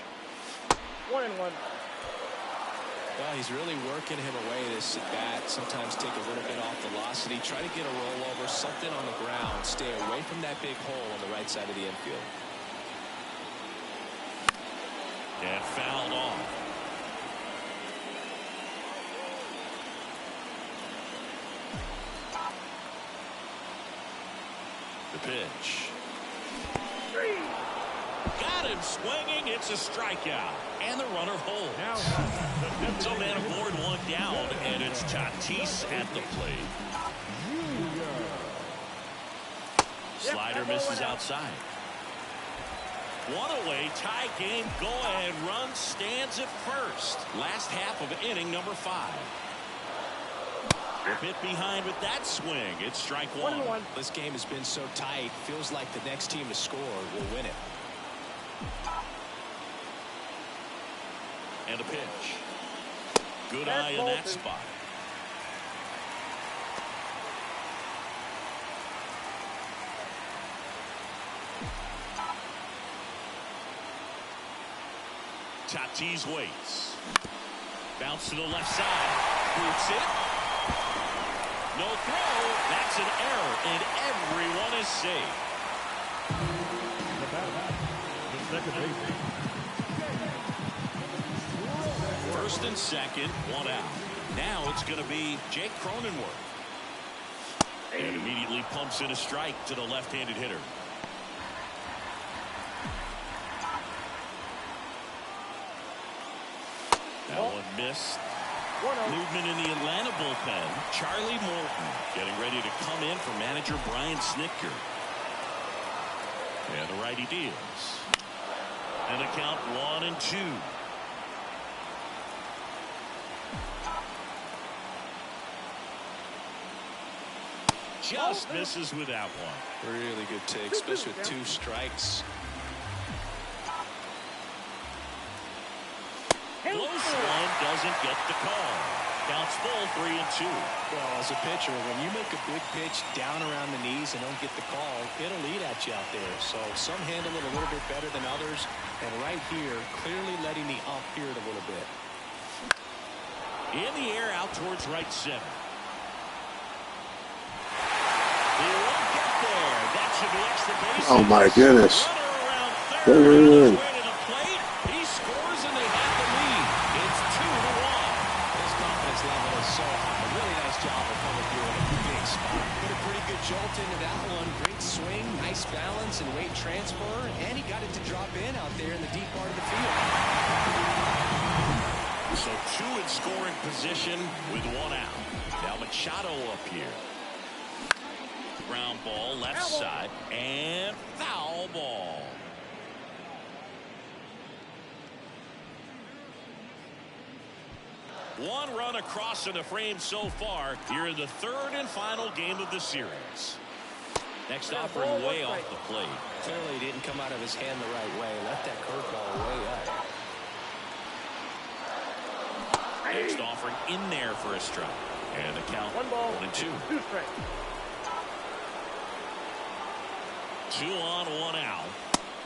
1-1. Well, he's really working him away this at bat. Sometimes take a little bit off velocity. Try to get a rollover, something on the ground. Stay away from that big hole on the right side of the infield. And fouled off. The pitch. Got him swinging. It's a strikeout. And the runner holds. So man aboard, one down, and it's Tatis at the plate. Slider misses outside. One away, tie game, go-ahead run stands at first. Last half of inning number 5. A bit behind with that swing. It's strike 1. This game has been so tight. Feels like the next team to score will win it. And a pitch. Good eye in that spot. Tatis waits. Bounce to the left side. Boots it. No throw. That's an error, and everyone is safe. The second baseman. First and second, one out. Now it's going to be Jake Cronenworth. And immediately pumps in a strike to the left-handed hitter. That one missed. Movement in the Atlanta bullpen. Charlie Morton getting ready to come in for manager Brian Snitker. And the righty deals. And the count 1-2. Just misses with that one. Really good take, especially with 2 strikes. Close one, doesn't get the call. Counts full, 3-2. Well, as a pitcher, when you make a big pitch down around the knees and don't get the call, it'll eat at you out there. So some handle it a little bit better than others. And right here, clearly letting the ump hear it a little bit. In the air, out towards right center. He won't get there. That should be extra base. Oh my goodness. Runner around third. On his way to the plate. He scores and they have the lead. It's 2-1. His confidence level is so high. Really nice job of coming through in a big spot. Put a pretty good jolt into that one. Great swing, nice balance and weight transfer. And he got it to drop in out there in the deep part of the field. So 2 in scoring position with 1 out. Now Machado up here. Ground ball, left side, and foul ball. One run across in the frame so far here in the 3rd and final game of the series. Next offering way off the plate. Clearly didn't come out of his hand the right way. Left that curveball way up. Next offering in there for a strike. And the count 1-2. 2 strikes. 2 on, 1 out.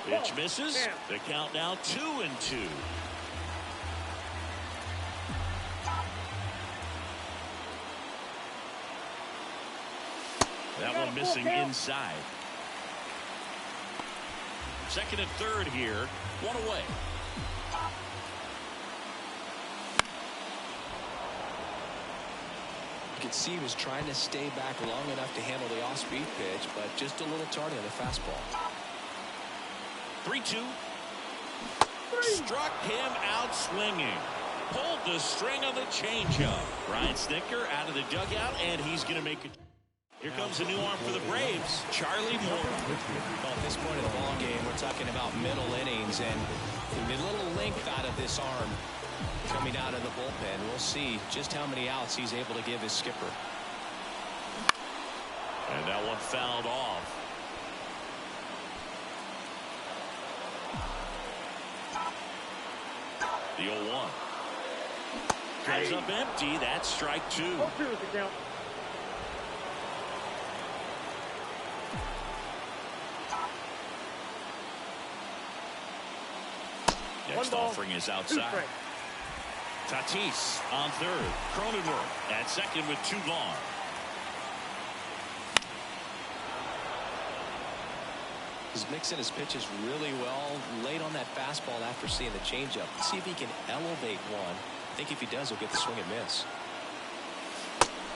Pitch misses. The count now 2-2. That one missing inside. 2nd and 3rd here. 1 away. You could see he was trying to stay back long enough to handle the off-speed pitch, but just a little tardy on the fastball. 3-2. Struck him out swinging. Pulled the string of the changeup. Brian Snitker out of the dugout, and he's going to make it. Here comes a new arm for the Braves, Charlie Morton. Well, at this point of the ball game, we're talking about middle innings, and a little length out of this arm coming out of the bullpen. We'll see just how many outs he's able to give his skipper. And that one fouled off. The 0-1. Comes up empty. That's strike 2. 0-2 is the count. Next offering is outside. Tatis on third. Cronenworth at second with 2 gone. He's mixing his pitches really well. Late on that fastball after seeing the changeup. Let's see if he can elevate one. I think if he does, he'll get the swing and miss.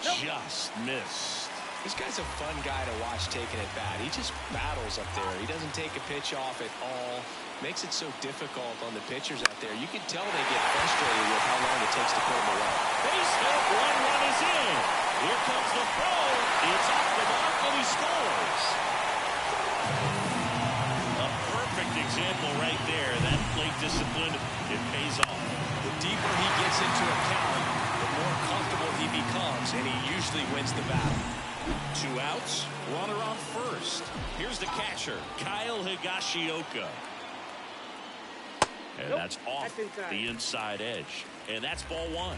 Just missed. This guy's a fun guy to watch taking at bat. He just battles up there. He doesn't take a pitch off at all. Makes it so difficult on the pitchers out there. You can tell they get frustrated with how long it takes to put him away. Base hit, 1 run is in. Here comes the throw. It's off the mark and he scores. A perfect example right there. That plate discipline, it pays off. The deeper he gets into a count, the more comfortable he becomes, and he usually wins the battle. 2 outs, runner on first. Here's the catcher, Kyle Higashioka. And that's off the inside edge. And that's ball 1.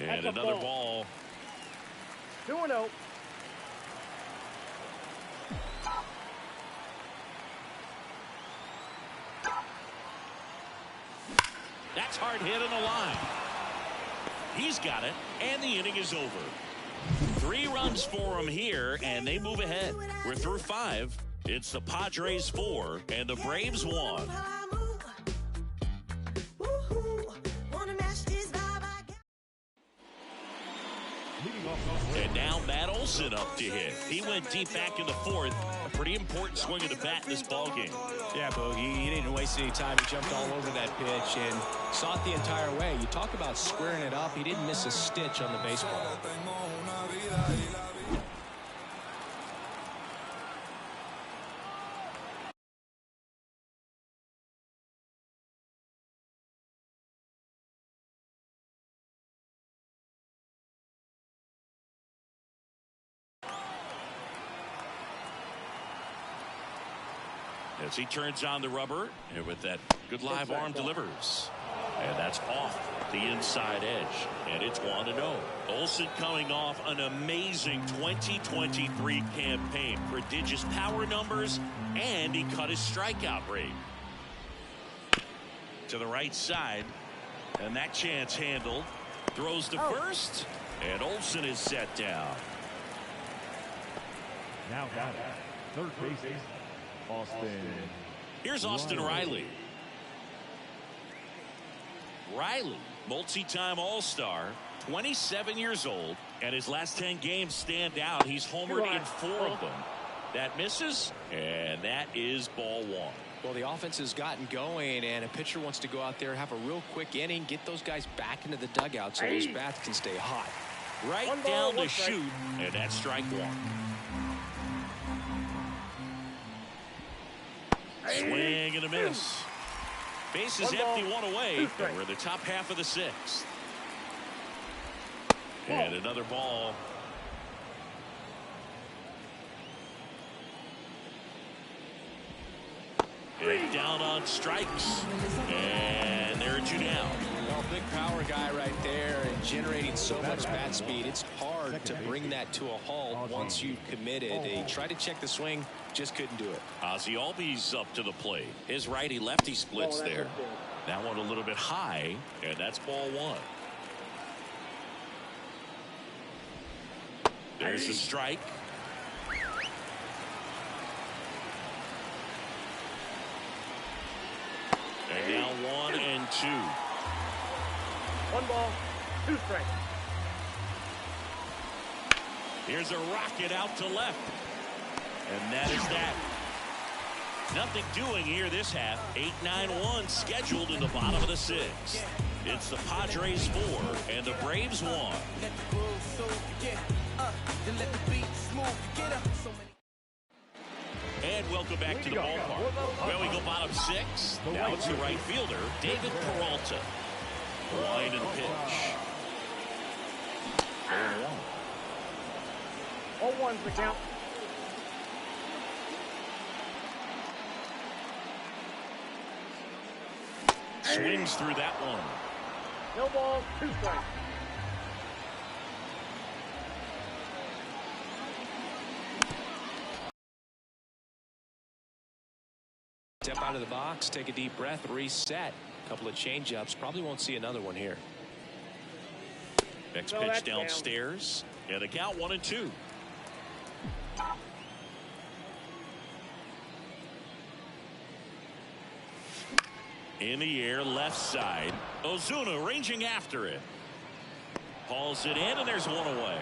And another ball. 2-0. That's hard hit on the line. He's got it, and the inning is over. 3 runs for him here, and they move ahead. We're through 5. It's the Padres 4 and the Braves 1. And now Matt Olson up to hit. He went deep back in the 4th. A pretty important swing of the bat in this ballgame. Yeah, Bogey, he didn't waste any time. He jumped all over that pitch and saw it the entire way. You talk about squaring it up. He didn't miss a stitch on the baseball. As he turns on the rubber, and with that good live arm delivers. And that's off the inside edge. And it's 1-0. Olson coming off an amazing 2023 campaign. Prodigious power numbers, and he cut his strikeout rate. To the right side, and that chance handled. Throws to first, and Olson is set down. Now got it. Third base, Austin. Here's Austin Riley. Riley, multi-time All-Star, 27 years old, and his last 10 games stand out. He's homered in 4 of them. That misses, and that is ball 1. Well, the offense has gotten going, and a pitcher wants to go out there, have a real quick inning, get those guys back into the dugout so those bats can stay hot. Right down to shoot, and that's strike 1. Swing and a miss. Base is empty, 1 away. And we're in the top half of the 6th. And another ball. And down on strikes. And there are 2 down. Well, big power guy right there and generating so much bat speed. It's hard to bring that to a halt once you've committed. He tried to check the swing, just couldn't do it. Ozzie Albies up to the plate. His righty-lefty splits there. That one a little bit high, and that's ball 1. There's a strike. And now 1 and 2. 1 ball, 2 strikes. Here's a rocket out to left. And that is that. Nothing doing here this half. 8-9-1 scheduled in the bottom of the 6th. It's the Padres 4 and the Braves 1. And welcome back to the ballpark. Well, we go bottom 6. Now it's the right fielder, David Peralta. Line and pitch. 0-1's the count. Swings through that one. No balls, 2 strikes. Step out of the box, take a deep breath, reset. A couple of change-ups. Probably won't see another one here. Next pitch downstairs. And the count 1-2. In the air, left side. Ozuna ranging after it. Hauls it in, and there's one away.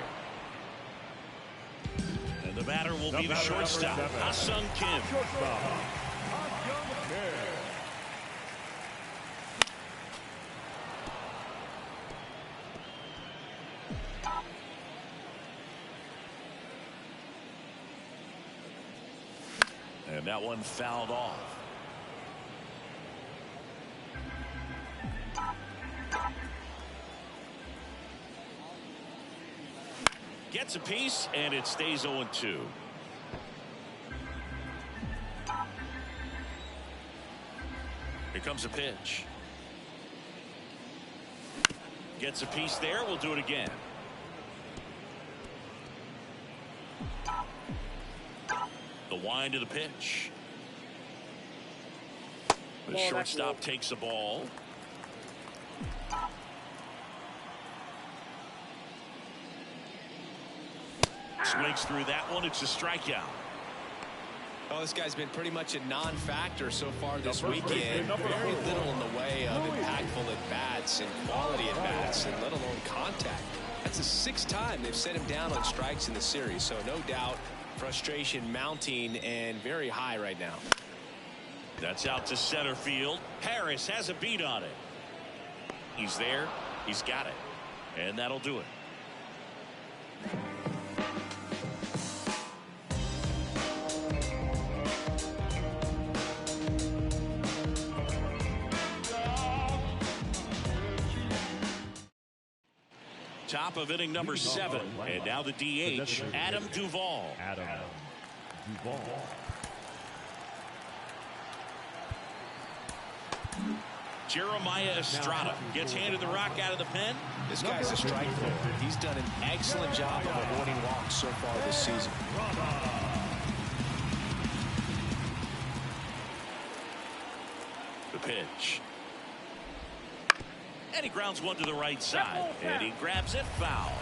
And the batter will be the shortstop, Ha-Sung Kim. And that one fouled off. Gets a piece, and it stays 0-2. Here comes a pitch. Gets a piece there. We'll do it again. The wind of the pitch. The shortstop takes the ball. Swings through that one. It's a strikeout. Well, this guy's been pretty much a non-factor so far this weekend. Very little in the way of impactful at-bats and quality at-bats, and let alone contact. That's the 6th time they've set him down on strikes in the series, so no doubt frustration mounting and very high right now. That's out to center field. Harris has a beat on it. He's there. He's got it. And that'll do it. Top of inning number 7. And now the DH, Adam Duvall. Adam Duvall. Jeremiah Estrada gets handed the rock out of the pen. This guy's a strike thrower. He's done an excellent job of avoiding walks so far this season. The pitch. And he grounds one to the right side. And he grabs it foul.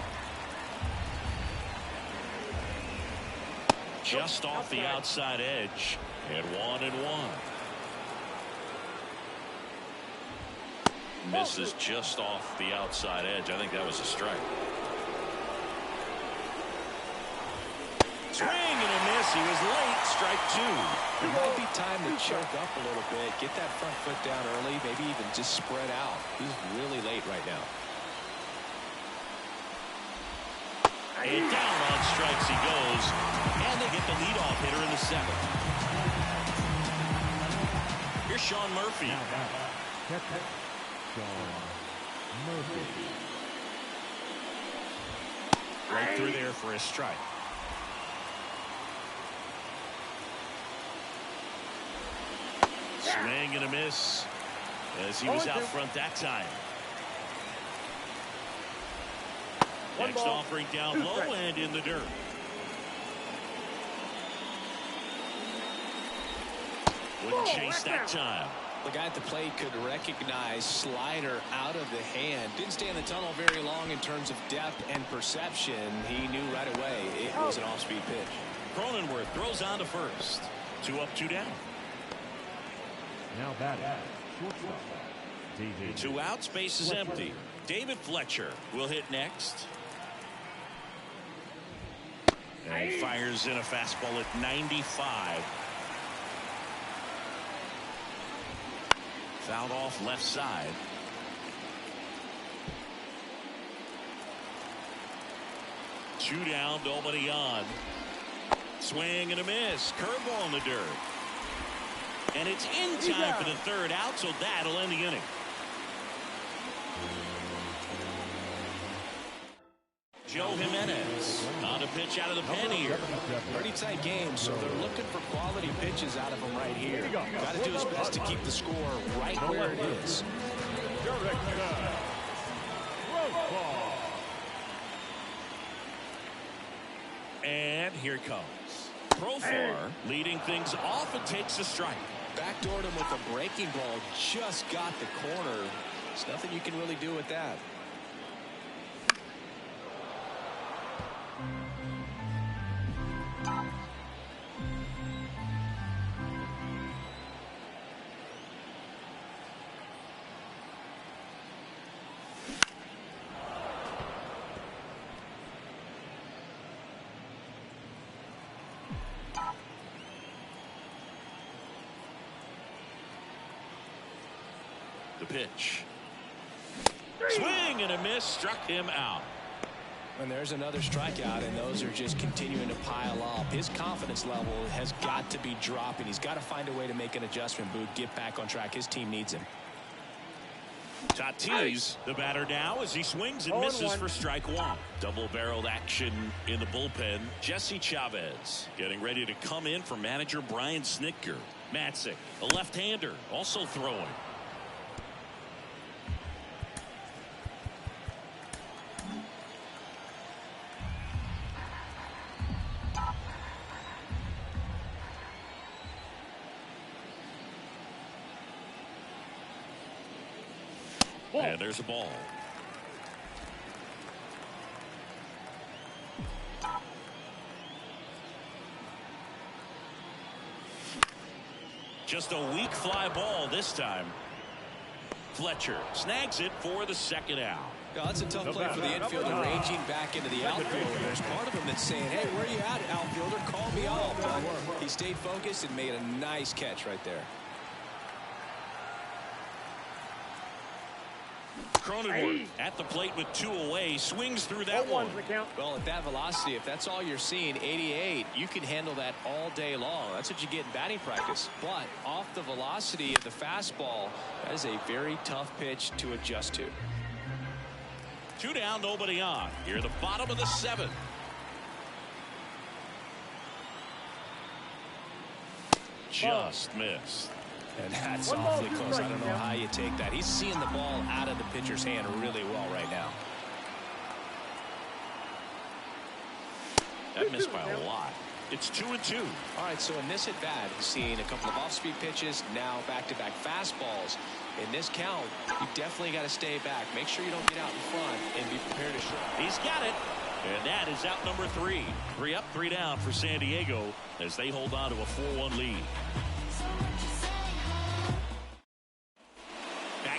Just off the outside edge. And 1-1. Misses just off the outside edge. I think that was a strike. Swing and a miss. He was late. Strike 2. It might be time to choke up a little bit. Get that front foot down early. Maybe even just spread out. He's really late right now. And down on strikes he goes. And they get the leadoff hitter in the 7th. Here's Sean Murphy. Right through there for a strike. Swing and a miss as he was out front that time. Next offering down low and in the dirt. Wouldn't chase that time. The guy at the plate could recognize slider out of the hand. Didn't stay in the tunnel very long in terms of depth and perception. He knew right away it was an off-speed pitch. Cronenworth throws on to first. 2 up, 2 down. Now batting, shortstop. 2 outs, base is empty. David Fletcher will hit next. And he fires in a fastball at 95. Fouled off left side. Two down, nobody on. Swing and a miss. Curveball in the dirt. And it's in time for the 3rd out, so that'll end the inning. Joe Jimenez on a pitch out of the pen here. Pretty tight game, so they're looking for quality pitches out of him right here. Got to do his best to keep the score right where it is. And here comes Profar leading things off and takes a strike. Backdoored him with a breaking ball. Just got the corner. There's nothing you can really do with that. The pitch. Swing and a miss, struck him out. And there's another strikeout, and those are just continuing to pile up. His confidence level has got to be dropping. He's got to find a way to make an adjustment, Boot, get back on track. His team needs him. Tatis, the batter now, as he swings and misses for strike one. Double-barreled action in the bullpen. Jesse Chavez getting ready to come in for manager Brian Snitker. Matzik, a left-hander, also throwing. And there's a ball. Just a weak fly ball this time. Fletcher snags it for the second out. Yeah, that's a tough play for the infielder, ranging back into the outfield. There's part of him that's saying, hey, where are you at, outfielder? Call me out. But he stayed focused and made a nice catch right there. Cronenworth at the plate with two away, swings through that one. Well, at that velocity, if that's all you're seeing, 88, you can handle that all day long. That's what you get in batting practice. But off the velocity of the fastball, that is a very tough pitch to adjust to. 2 down, nobody on. Here, the bottom of the 7th. Just missed. And that's awfully close. I don't know how you take that. He's seeing the ball out of the pitcher's hand really well right now. That missed by a lot. It's 2-2. All right, so in this at bat, he's seeing a couple of off-speed pitches, now back-to-back fastballs. In this count, you definitely got to stay back. Make sure you don't get out in front and be prepared to shoot. He's got it. And that is out number 3. 3 up, 3 down for Sandiego as they hold on to a 4-1 lead.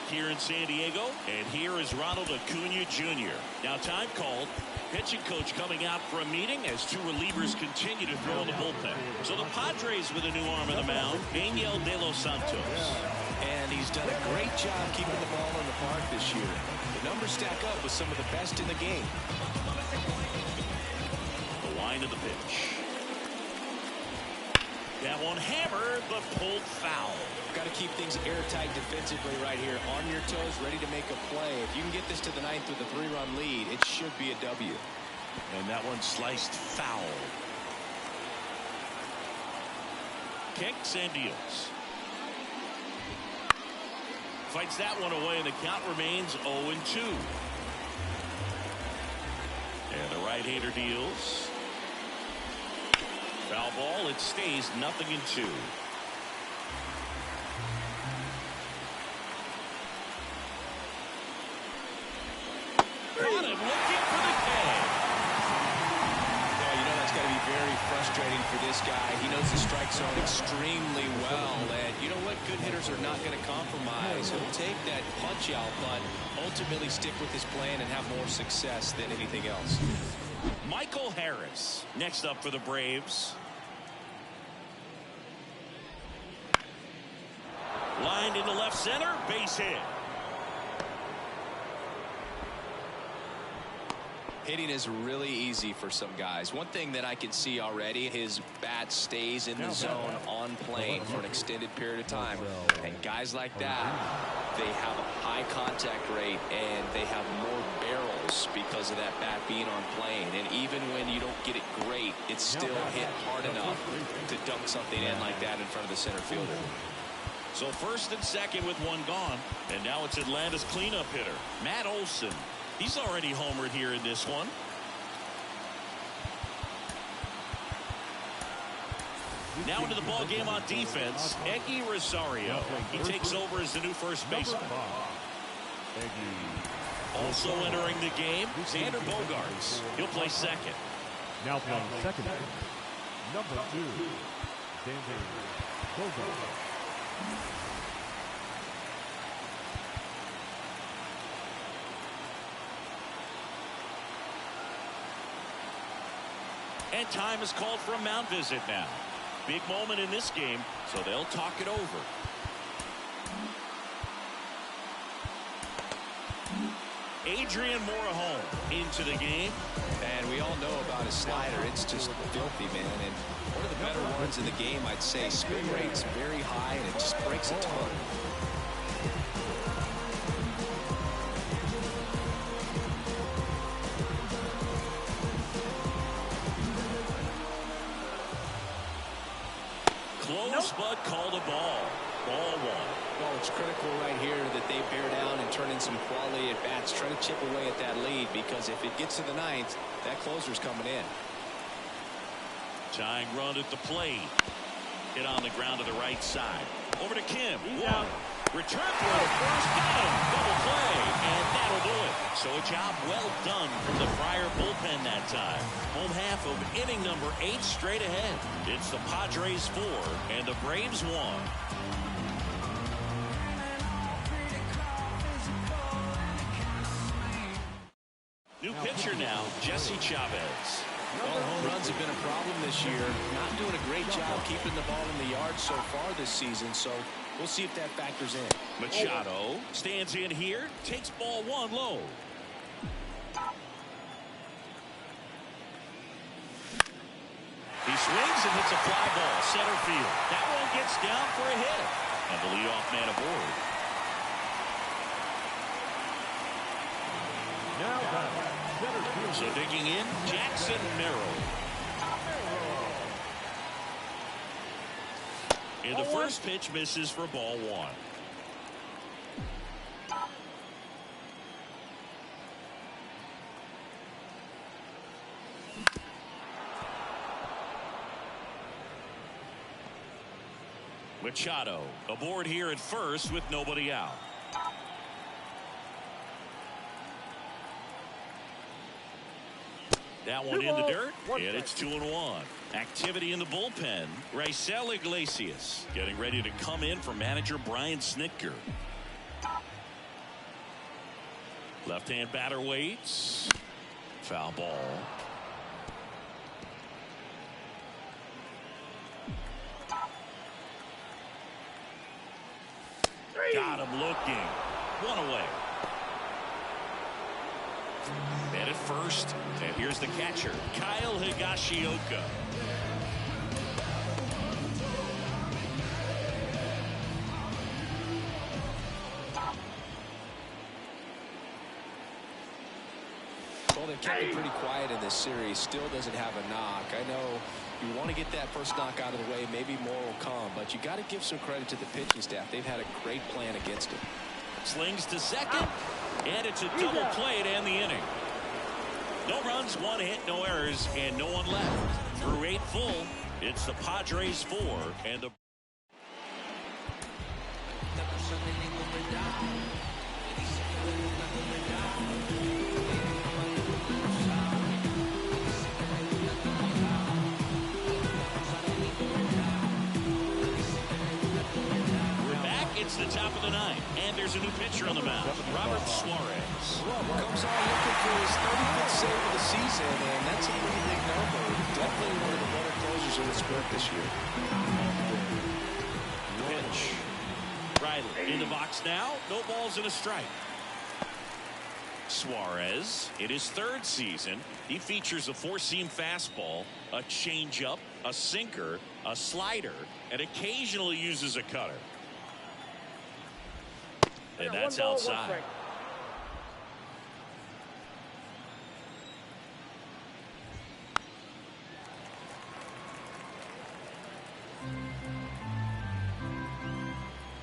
Here in Sandiego, and here is Ronald Acuna Jr. Now time called. Pitching coach coming out for a meeting as two relievers continue to throw in the bullpen. So the Padres with a new arm on the mound, Daniel De Los Santos. And he's done a great job keeping the ball in the park this year. The numbers stack up with some of the best in the game. The line of the pitch. That one hammered, but pulled foul. Got to keep things airtight defensively right here. On your toes, ready to make a play. If you can get this to the 9th with a 3-run lead, it should be a W. And that one sliced foul. Kicks and deals. Fights that one away, and the count remains 0-2. And the right-hander deals. Foul ball, it stays 0-2. Got him looking for the K. Well, you know that's got to be very frustrating for this guy. He knows the strike zone extremely well, and you know what? Good hitters are not going to compromise. He'll take that punch out, but ultimately stick with his plan and have more success than anything else. Michael Harris next up for the Braves. Lined into left center, base hit. Hitting is really easy for some guys. One thing that I can see already, his bat stays in the zone on plane for an extended period of time. And guys like that, they have a high contact rate and they have more barrels because of that bat being on plane. And even when you don't get it great, it's still hit hard enough to dunk something in like that in front of the center fielder. So first and second with one gone. And now it's Atlanta's cleanup hitter, Matt Olson. He's already homered here in this one. Now into the ball game on defense, Eggy Rosario. He takes over as the new first baseman. Also entering the game, Xander Bogaerts. He'll play second. Now playing second base, number 2, Sandiego. And time is called for a mound visit now. Big moment in this game, so they'll talk it over. Adrian Morejon into the game. And we all know about his slider. It's just filthy, man. And one of the better ones in the game, I'd say. Spin rate's very high, and it just breaks a ton. Close, but called a ball. Ball 1. Well, it's critical right here that they bear down and turn in some quality at bats. Try to chip away at that lead, because if it gets to the 9th, that closer's coming in. Tying run at the plate. Hit on the ground to the right side. Over to Kim. One. Return throw to first. Got him. Double play. And that'll do it. So a job well done from the Friar bullpen that time. Home half of inning number 8 straight ahead. It's the Padres 4 and the Braves 1. New pitcher now, Jesse Chavez. Well, home runs have been a problem this year. Not doing a great job keeping the ball in the yard so far this season, so we'll see if that factors in. Machado stands in here, takes ball 1 low. He swings and hits a fly ball, center field. That one gets down for a hit. And the leadoff man aboard. Now center field. So digging in, Jackson Merrill. And the first pitch misses for ball 1. Machado aboard here at first with nobody out. That one in the dirt, and it's 2-1. Activity in the bullpen. Raisel Iglesias getting ready to come in for manager Brian Snitker. Left-hand batter waits. Foul ball. Got him looking. One away. Man at first, and here's the catcher, Kyle Higashioka. Well, they've kept it pretty quiet in this series. Still doesn't have a knock. I know you want to get that first knock out of the way. Maybe more will come, but you got to give some credit to the pitching staff. They've had a great plan against it. Slings to second, and it's a double play to end the inning. No runs, 1 hit, no errors, and no one left. Through 8 full, it's the Padres 4 and the It's the top of the 9th, and there's a new pitcher on the mound, Robert Suarez. Comes on looking for his 35th save of the season, and that's a pretty big number. Definitely one of the better closers in the sport this year. Pitch. Riley in the box now. No balls and a strike. Suarez, in his 3rd season, he features a 4-seam fastball, a changeup, a sinker, a slider, and occasionally uses a cutter. And that's outside.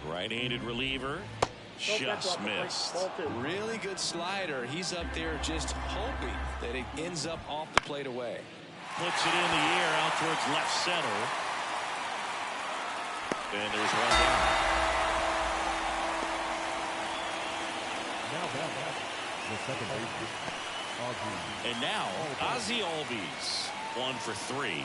Right-handed reliever. Just missed. Really good slider. He's up there just hoping that it ends up off the plate away. Puts it in the air out towards left center. And there's one down. Now back the second baseman. And now Ozzie Albies 1 for 3.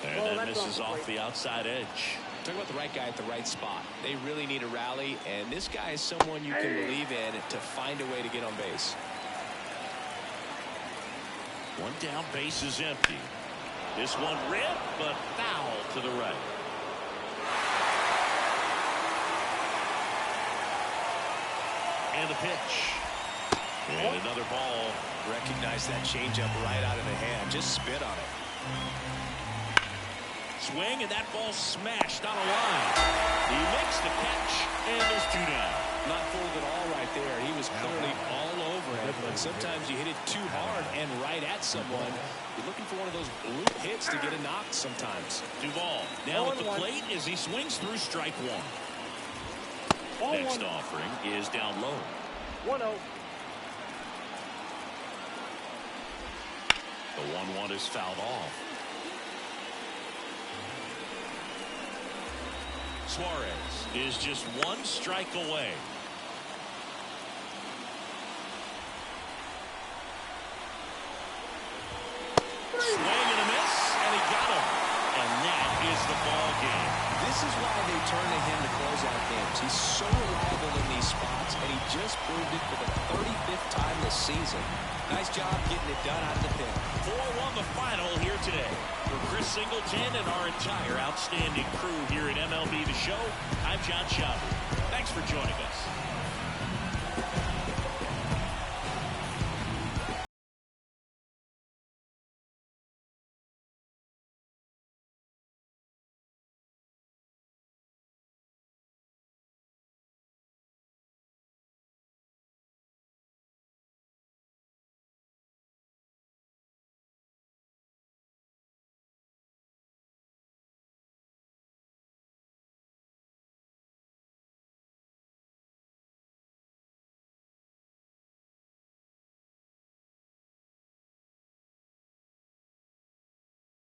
And then misses off the outside edge. Talk about the right guy at the right spot. They really need a rally, and this guy is someone you can believe in to find a way to get on base. One down, base is empty. This one ripped, but foul to the right. And the pitch. And another ball. Recognize that changeup right out of the hand. Just spit on it. Swing, and that ball smashed on a line. He makes the catch, and there's 2 down. Not fooled at all right there. He was clearly all over it. But sometimes you hit it too hard and right at someone. You're looking for one of those bloop hits to get a knock sometimes. Duvall now at the plate as he swings through strike 1. Next offering is down low. 1-0. The 1-1 is fouled off. Suarez is just 1 strike away. Swing and a miss, and he got him. And that is the ball game. This is why they turn to him to close out games. He's so reliable in these spots, and he just proved it for the 35th time this season. Nice job getting it done out of the pen. 4-1 the final here today. For Chris Singleton and our entire outstanding crew here at MLB The Show, I'm John Schaub. Thanks for joining us.